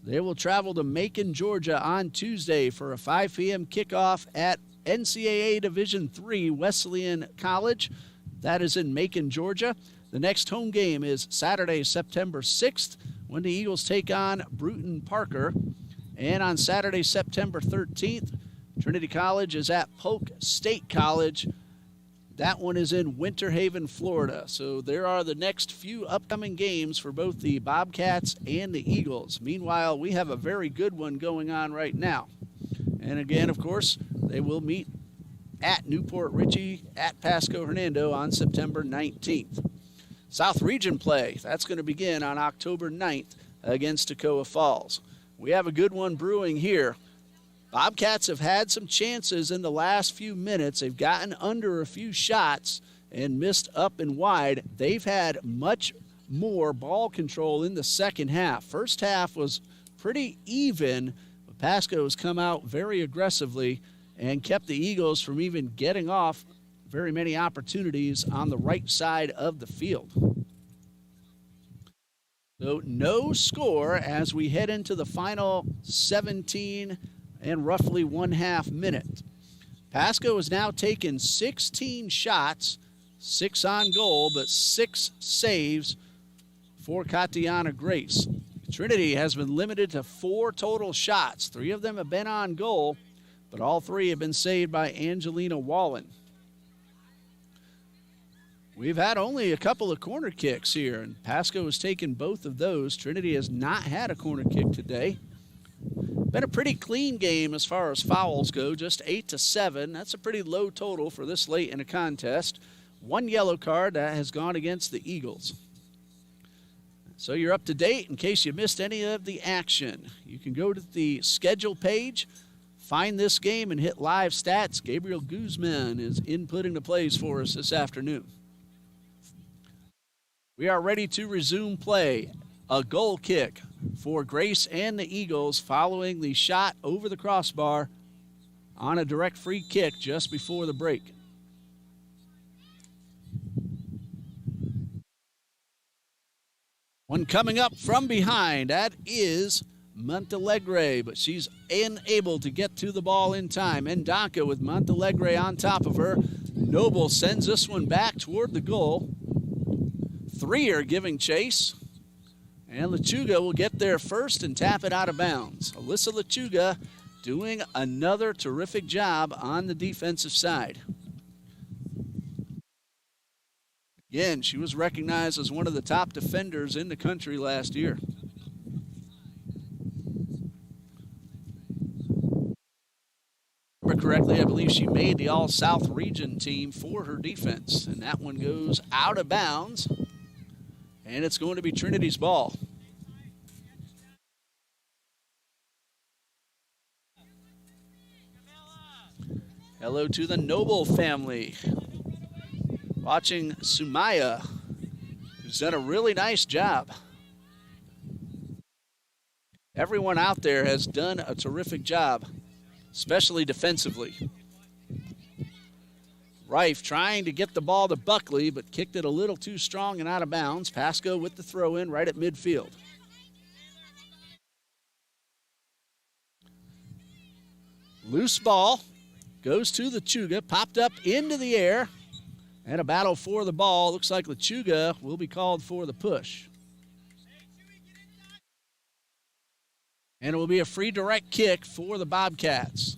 they will travel to Macon, Georgia on Tuesday for a 5 p.m. kickoff at NCAA Division III Wesleyan College. That is in Macon, Georgia. The next home game is Saturday, September 6th, when the Eagles take on Bruton Parker. And on Saturday, September 13th, Trinity College is at Polk State College. That one is in Winter Haven, Florida. So there are the next few upcoming games for both the Bobcats and the Eagles. Meanwhile, we have a very good one going on right now. And again, of course, they will meet at Newport Richey at Pasco-Hernando on September 19th. South Region play, that's going to begin on October 9th against Toccoa Falls. We have a good one brewing here. Bobcats have had some chances in the last few minutes. They've gotten under a few shots and missed up and wide. They've had much more ball control in the second half. First half was pretty even, but Pasco has come out very aggressively and kept the Eagles from even getting off very many opportunities on the right side of the field. So no score as we head into the final 17 and roughly 1/2 minute. Pasco has now taken 16 shots, 6 on goal, but 6 saves for Katiana Grace. Trinity has been limited to 4 total shots. 3 of them have been on goal, but all 3 have been saved by Angelina Wallen. We've had only a couple of corner kicks here, and Pasco has taken both of those. Trinity has not had a corner kick today. Been a pretty clean game as far as fouls go, just 8-7. That's a pretty low total for this late in a contest. 1 yellow card that has gone against the Eagles. So you're up to date in case you missed any of the action. You can go to the schedule page, find this game, and hit live stats. Gabriel Guzman is inputting the plays for us this afternoon. We are ready to resume play. A goal kick for Grace and the Eagles following the shot over the crossbar on a direct free kick just before the break. One coming up from behind, that is Montalegre, but she's unable to get to the ball in time. Ndaka with Montalegre on top of her. Noble sends this one back toward the goal. 3 are giving chase. And Lechuga will get there first and tap it out of bounds. Alyssa Lechuga doing another terrific job on the defensive side. Again, she was recognized as one of the top defenders in the country last year. Remember correctly, I believe she made the All-South Region team for her defense. And that one goes out of bounds. And it's going to be Trinity's ball. Hello to the Noble family. Watching Sumaya, who's done a really nice job. Everyone out there has done a terrific job, especially defensively. Reif trying to get the ball to Buckley, but kicked it a little too strong and out of bounds. Pasco with the throw in right at midfield. Loose ball goes to Lechuga, popped up into the air, and a battle for the ball. Looks like Lechuga will be called for the push. And it will be a free direct kick for the Bobcats.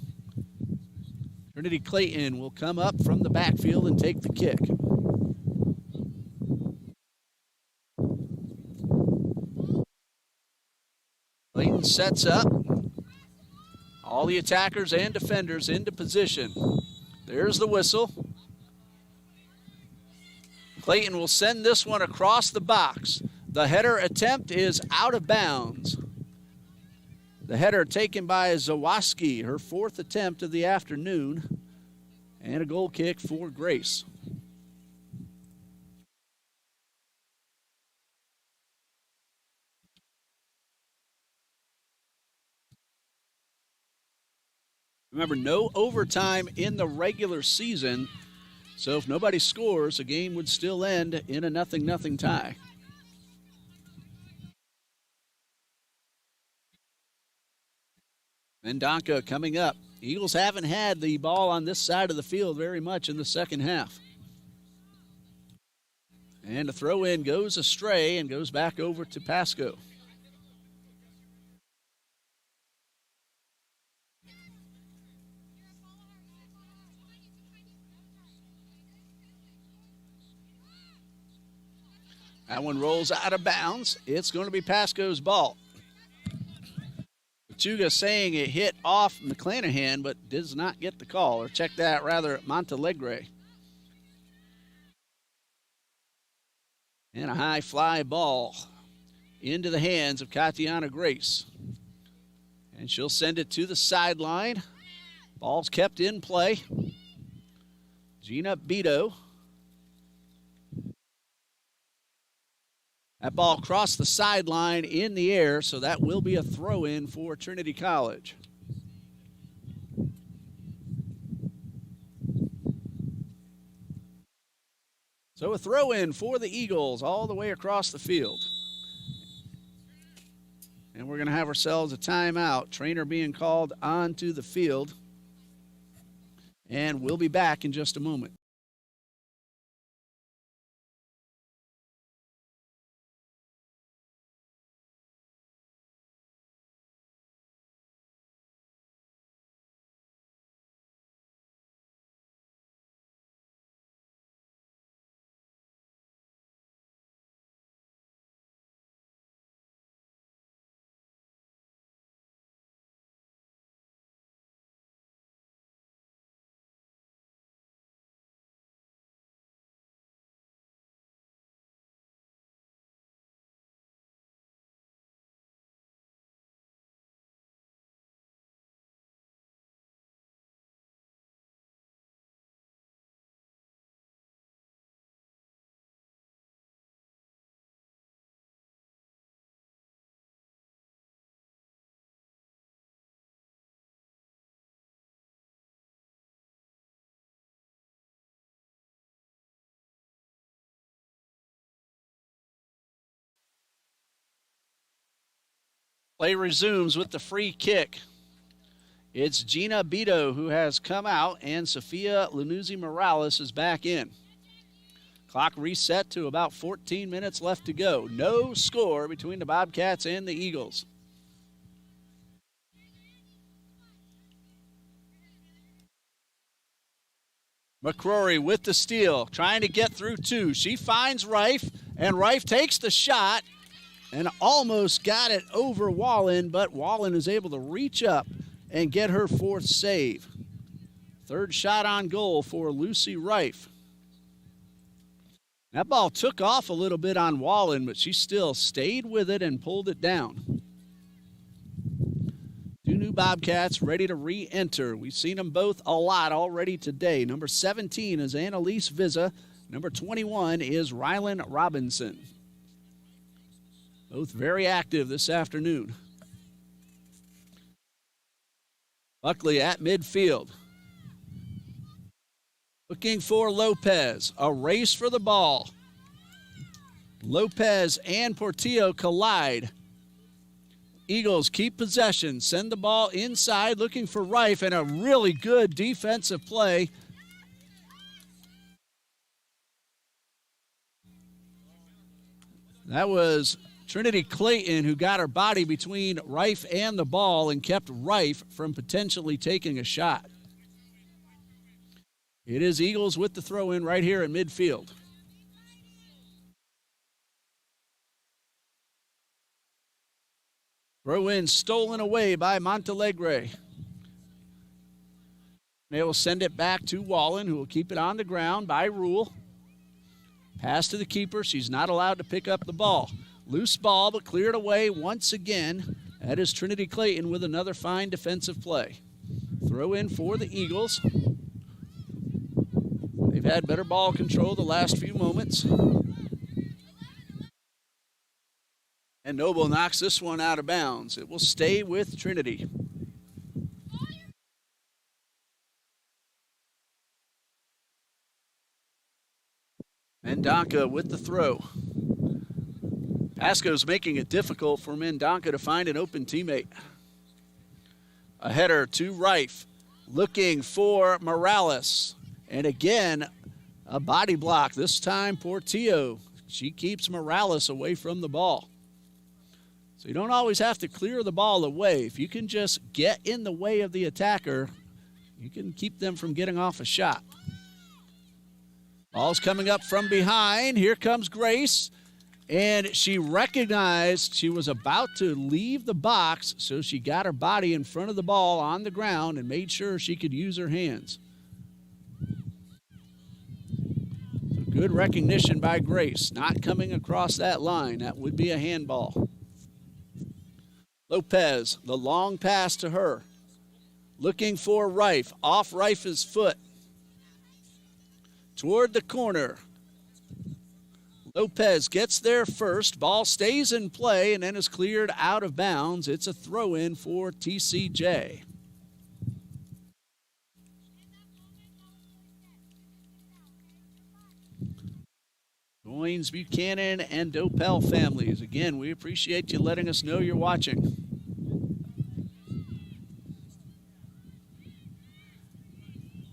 Trinity Clayton will come up from the backfield and take the kick. Clayton sets up. All the attackers and defenders into position. There's the whistle. Clayton will send this one across the box. The header attempt is out of bounds. The header taken by Zawaski, her 4th attempt of the afternoon, and a goal kick for Grace. Remember, no overtime in the regular season, so if nobody scores, the game would still end in a 0-0 tie. Mendonca coming up. Eagles haven't had the ball on this side of the field very much in the second half. And the throw in goes astray and goes back over to Pasco. That one rolls out of bounds. It's going to be Pasco's ball. Lechuga saying it hit off McClanahan, but does not get the call. Or check that rather at Montalegre. And a high fly ball into the hands of Katiana Grace. And she'll send it to the sideline. Ball's kept in play. Gina Beto. That ball crossed the sideline in the air, so that will be a throw-in for Trinity College. So a throw-in for the Eagles all the way across the field. And we're going to have ourselves a timeout. Trainer being called onto the field. And we'll be back in just a moment. Play resumes with the free kick. It's Gina Beto who has come out, and Sophia Lanuzzi Morales is back in. Clock reset to about 14 minutes left to go. No score between the Bobcats and the Eagles. McCrory with the steal, trying to get through two. She finds Reif, and Reif takes the shot and almost got it over Wallen, but Wallen is able to reach up and get her 4th save. 3rd shot on goal for Lucy Reif. That ball took off a little bit on Wallen, but she still stayed with it and pulled it down. 2 new Bobcats ready to re-enter. We've seen them both a lot already today. Number 17 is Annalise Vizza. Number 21 is Rylan Robinson. Both very active this afternoon. Buckley at midfield. Looking for Lopez. A race for the ball. Lopez and Portillo collide. Eagles keep possession. Send the ball inside looking for Rife, and a really good defensive play. That was Trinity Clayton who got her body between Rife and the ball and kept Rife from potentially taking a shot. It is Eagles with the throw-in right here in midfield. Throw-in stolen away by Montalegre. They will send it back to Wallen, who will keep it on the ground by rule. Pass to the keeper. She's not allowed to pick up the ball. Loose ball, but cleared away once again. That is Trinity Clayton with another fine defensive play. Throw in for the Eagles. They've had better ball control the last few moments. And Noble knocks this one out of bounds. It will stay with Trinity. Mendonca with the throw. Pasco's making it difficult for Mendonca to find an open teammate. A header to Rife, looking for Morales. And again, a body block. This time, Portillo. She keeps Morales away from the ball. So you don't always have to clear the ball away. If you can just get in the way of the attacker, you can keep them from getting off a shot. Ball's coming up from behind. Here comes Grace. And she recognized she was about to leave the box, so she got her body in front of the ball on the ground and made sure she could use her hands. So good recognition by Grace, not coming across that line. That would be a handball. Lopez, the long pass to her. Looking for Rife, off Rife's foot. Toward the corner. Lopez gets there first. Ball stays in play and then is cleared out of bounds. It's a throw-in for TCJ. Goins, Buchanan, and Dopel families. Again, we appreciate you letting us know you're watching.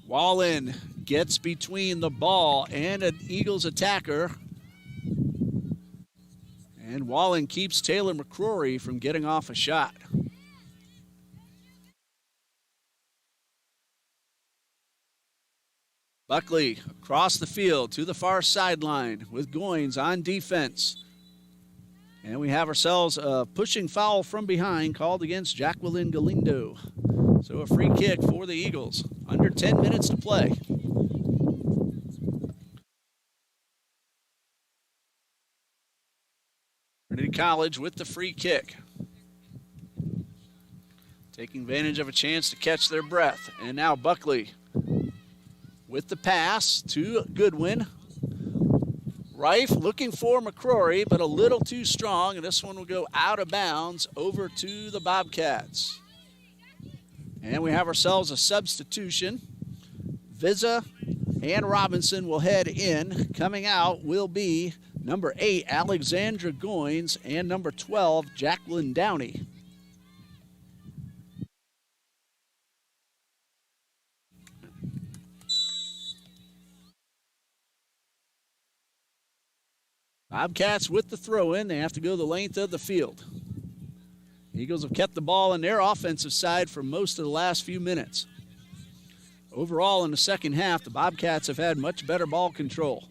Wallen gets between the ball and an Eagles attacker. And Wallen keeps Taylor McCrory from getting off a shot. Buckley across the field to the far sideline with Goins on defense. And we have ourselves a pushing foul from behind called against Jacqueline Galindo. So a free kick for the Eagles. Under 10 minutes to play. Trinity College with the free kick. Taking advantage of a chance to catch their breath. And now Buckley with the pass to Goodwin. Rife looking for McCrory, but a little too strong, and this one will go out of bounds over to the Bobcats. And we have ourselves a substitution. Vizza and Robinson will head in. Coming out will be number 8, Alexandra Goins, and number 12, Jacqueline Downey. Bobcats with the throw-in. They have to go the length of the field. Eagles have kept the ball on their offensive side for most of the last few minutes. Overall, in the second half, the Bobcats have had much better ball control.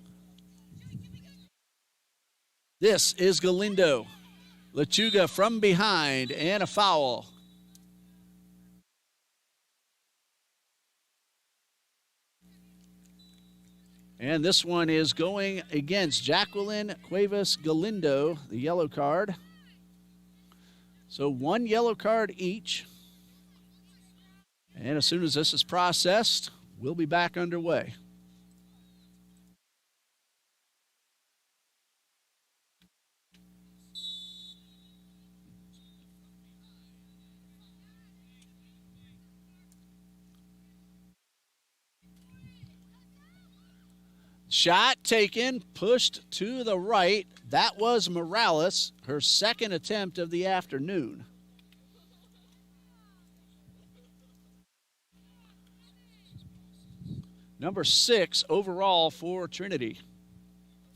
This is Galindo. Lechuga from behind, and a foul. And this one is going against Jacqueline Cuevas Galindo, the yellow card. So one yellow card each. And as soon as this is processed, we'll be back underway. Shot taken, pushed to the right. That was Morales, her second attempt of the afternoon. Number 6 overall for Trinity.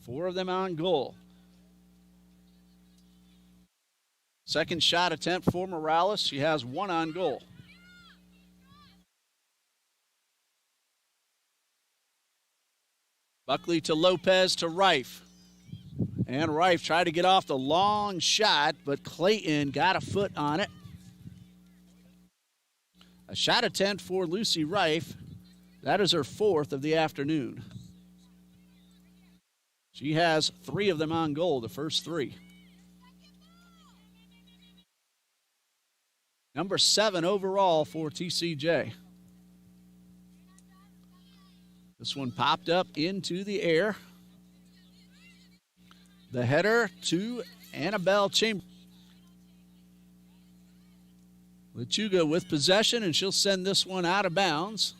4 of them on goal. Second shot attempt for Morales. She has 1 on goal. Buckley to Lopez to Reif. And Reif tried to get off the long shot, but Clayton got a foot on it. A shot attempt for Lucy Reif. That is her 4th of the afternoon. She has 3 of them on goal, the first 3. Number 7 overall for TCJ. This one popped up into the air. The header to Annabelle Chambers. Lechuga with possession, and she'll send this one out of bounds.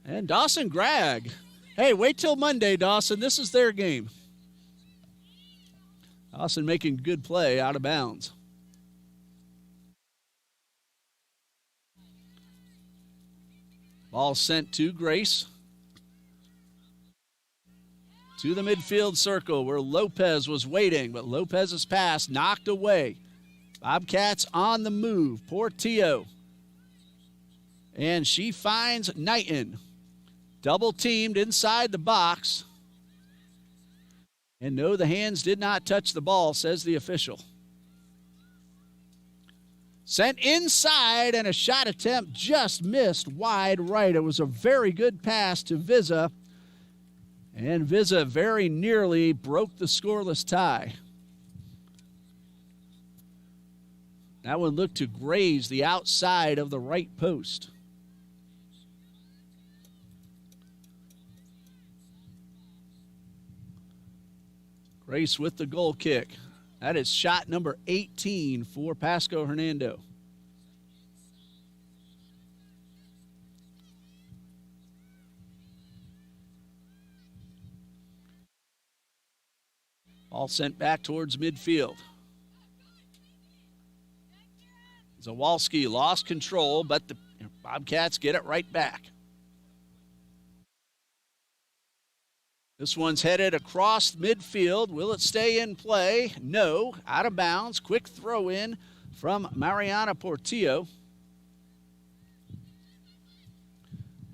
And Dawson Gregg. Hey, wait till Monday, Dawson. This is their game. Dawson making good play out of bounds. Ball sent to Grace. To the midfield circle where Lopez was waiting, but Lopez's pass knocked away. Bobcats on the move. Portillo. And she finds Knighton. Double teamed inside the box. And no, the hands did not touch the ball, says the official. Sent inside, and a shot attempt just missed wide right. It was a very good pass to Vizza. And Vizza very nearly broke the scoreless tie. That one looked to graze the outside of the right post. Grace with the goal kick. That is shot number 18 for Pasco-Hernando. Ball sent back towards midfield. Zawalski lost control, but the Bobcats get it right back. This one's headed across midfield. Will it stay in play? No. Out of bounds. Quick throw in from Mariana Portillo.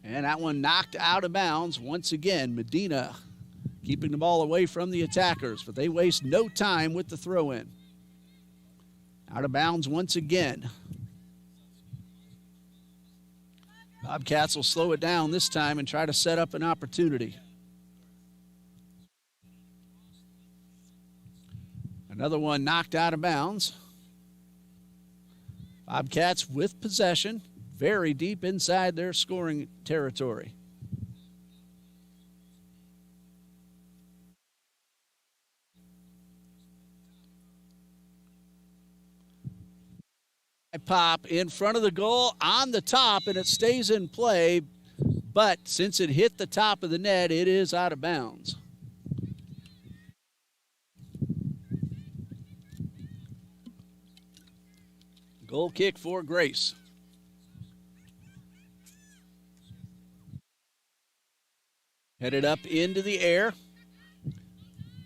And that one knocked out of bounds. Once again, Medina keeping the ball away from the attackers, but they waste no time with the throw in. Out of bounds once again. Bobcats will slow it down this time and try to set up an opportunity. Another one knocked out of bounds. Bobcats with possession, very deep inside their scoring territory. Pop in front of the goal on the top, and it stays in play, but since it hit the top of the net, it is out of bounds. Goal kick for Grace. Headed up into the air.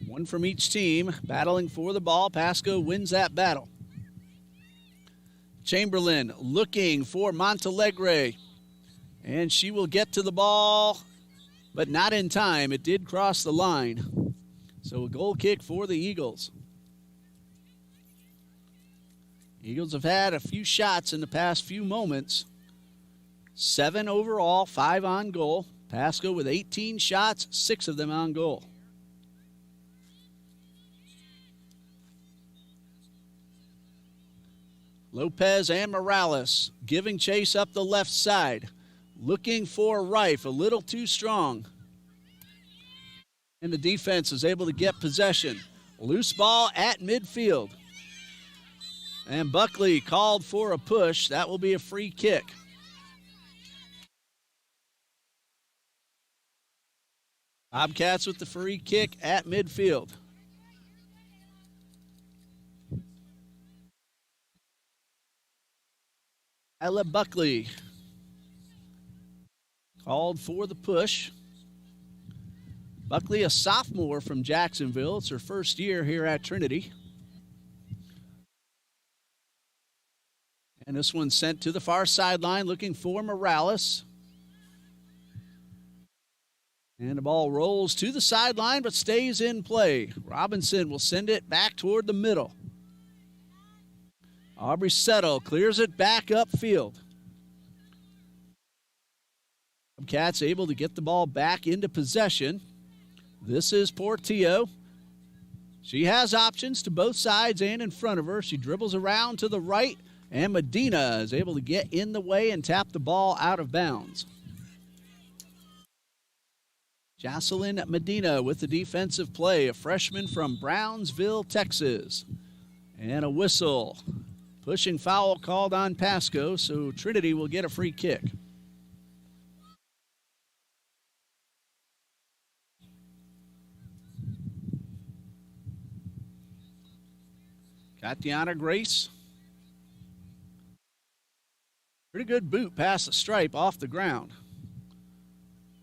One from each team battling for the ball. Pasco wins that battle. Chamberlain looking for Montalegre. And she will get to the ball, but not in time. It did cross the line. So a goal kick for the Eagles. Eagles have had a few shots in the past few moments. 7 overall, 5 on goal. Pasco with 18 shots, 6 of them on goal. Lopez and Morales giving chase up the left side. Looking for Reif, a little too strong. And the defense is able to get possession. Loose ball at midfield. And Buckley called for a push. That will be a free kick. Bobcats with the free kick at midfield. Ella Buckley called for the push. Buckley, a sophomore from Jacksonville. It's her first year here at Trinity. And this one sent to the far sideline looking for Morales. And the ball rolls to the sideline but stays in play. Robinson will send it back toward the middle. Aubrey Settle clears it back upfield. Bobcats able to get the ball back into possession. This is Portillo. She has options to both sides and in front of her. She dribbles around to the right, and Medina is able to get in the way and tap the ball out of bounds. Jocelyn Medina with the defensive play, a freshman from Brownsville, Texas. And a whistle. Pushing foul called on Pasco, so Trinity will get a free kick. Tatiana Grace. Pretty good boot past the stripe off the ground.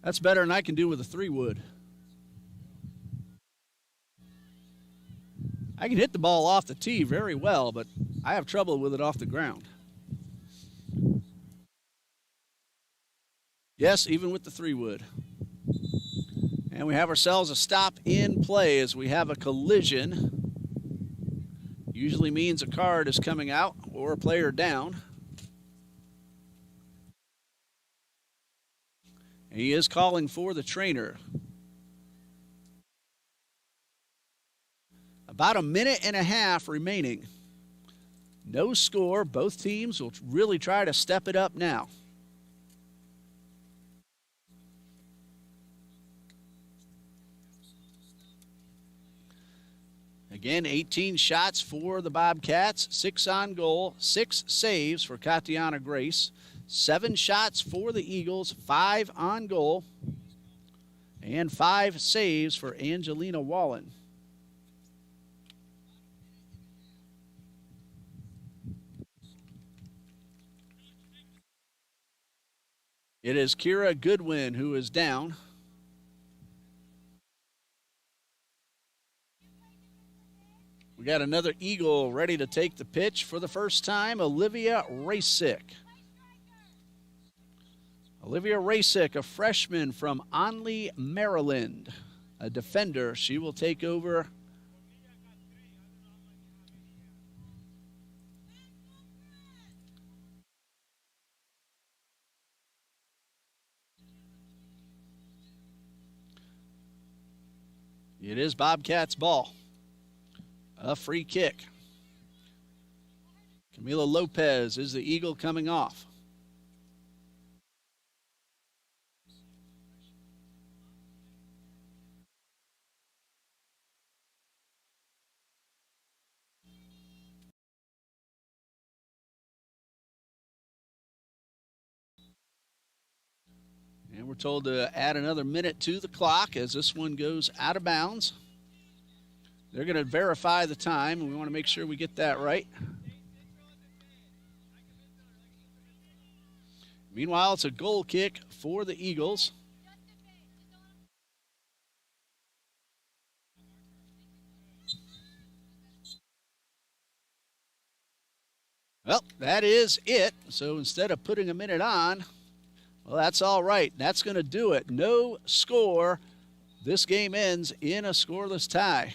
That's better than I can do with a 3-wood. I can hit the ball off the tee very well, but I have trouble with it off the ground. Yes, even with the 3-wood. And we have ourselves a stop in play as we have a collision. Usually means a card is coming out or a player down. And he is calling for the trainer. About a minute and a half remaining. No score. Both teams will really try to step it up now. Again, 18 shots for the Bobcats, 6 on goal, 6 saves for Tatiana Grace, 7 shots for the Eagles, 5 on goal, and 5 saves for Angelina Wallen. It is Kira Goodwin who is down. We got another Eagle ready to take the pitch for the first time, Olivia Rasick. Olivia Rasick, a freshman from Onley, Maryland, a defender. She will take over. It is Bobcats' ball. A free kick. Camila Lopez is the Eagle coming off. And we're told to add another minute to the clock as this one goes out of bounds. They're going to verify the time, and we want to make sure we get that right. Meanwhile, it's a goal kick for the Eagles. Well, that is it. So instead of putting a minute on, well, that's all right. That's going to do it. No score. This game ends in a scoreless tie.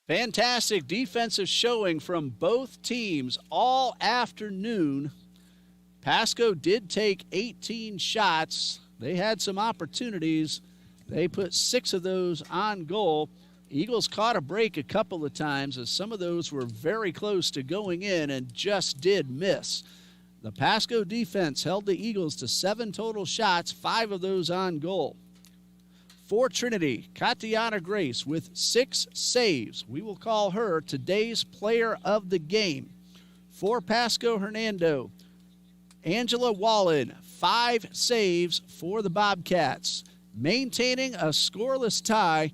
Fantastic defensive showing from both teams all afternoon. Pasco did take 18 shots. They had some opportunities. They put 6 of those on goal. Eagles caught a break a couple of times as some of those were very close to going in and just did miss. The Pasco defense held the Eagles to 7 total shots, 5 of those on goal. For Trinity, Tatiana Grace with 6 saves. We will call her today's player of the game. For Pasco-Hernando, Angela Wallen, 5 saves for the Bobcats, maintaining a scoreless tie.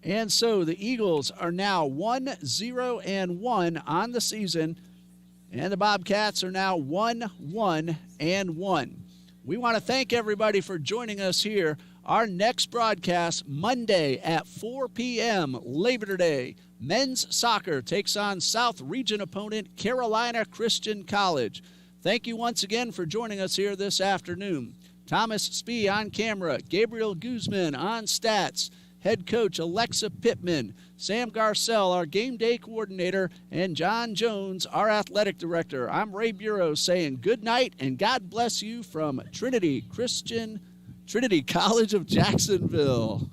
And so the Eagles are now 1-0-1 on the season, and the Bobcats are now 1-1-1. We want to thank everybody for joining us here. Our next broadcast, Monday at 4 p.m., Labor Day. Men's soccer takes on South Region opponent Carolina Christian College. Thank you once again for joining us here this afternoon. Thomas Spee on camera, Gabriel Guzman on stats, head coach Alexa Pittman, Sam Garcelle, our game day coordinator, and John Jones, our athletic director. I'm Ray Bureau saying good night and God bless you from Trinity College of Jacksonville.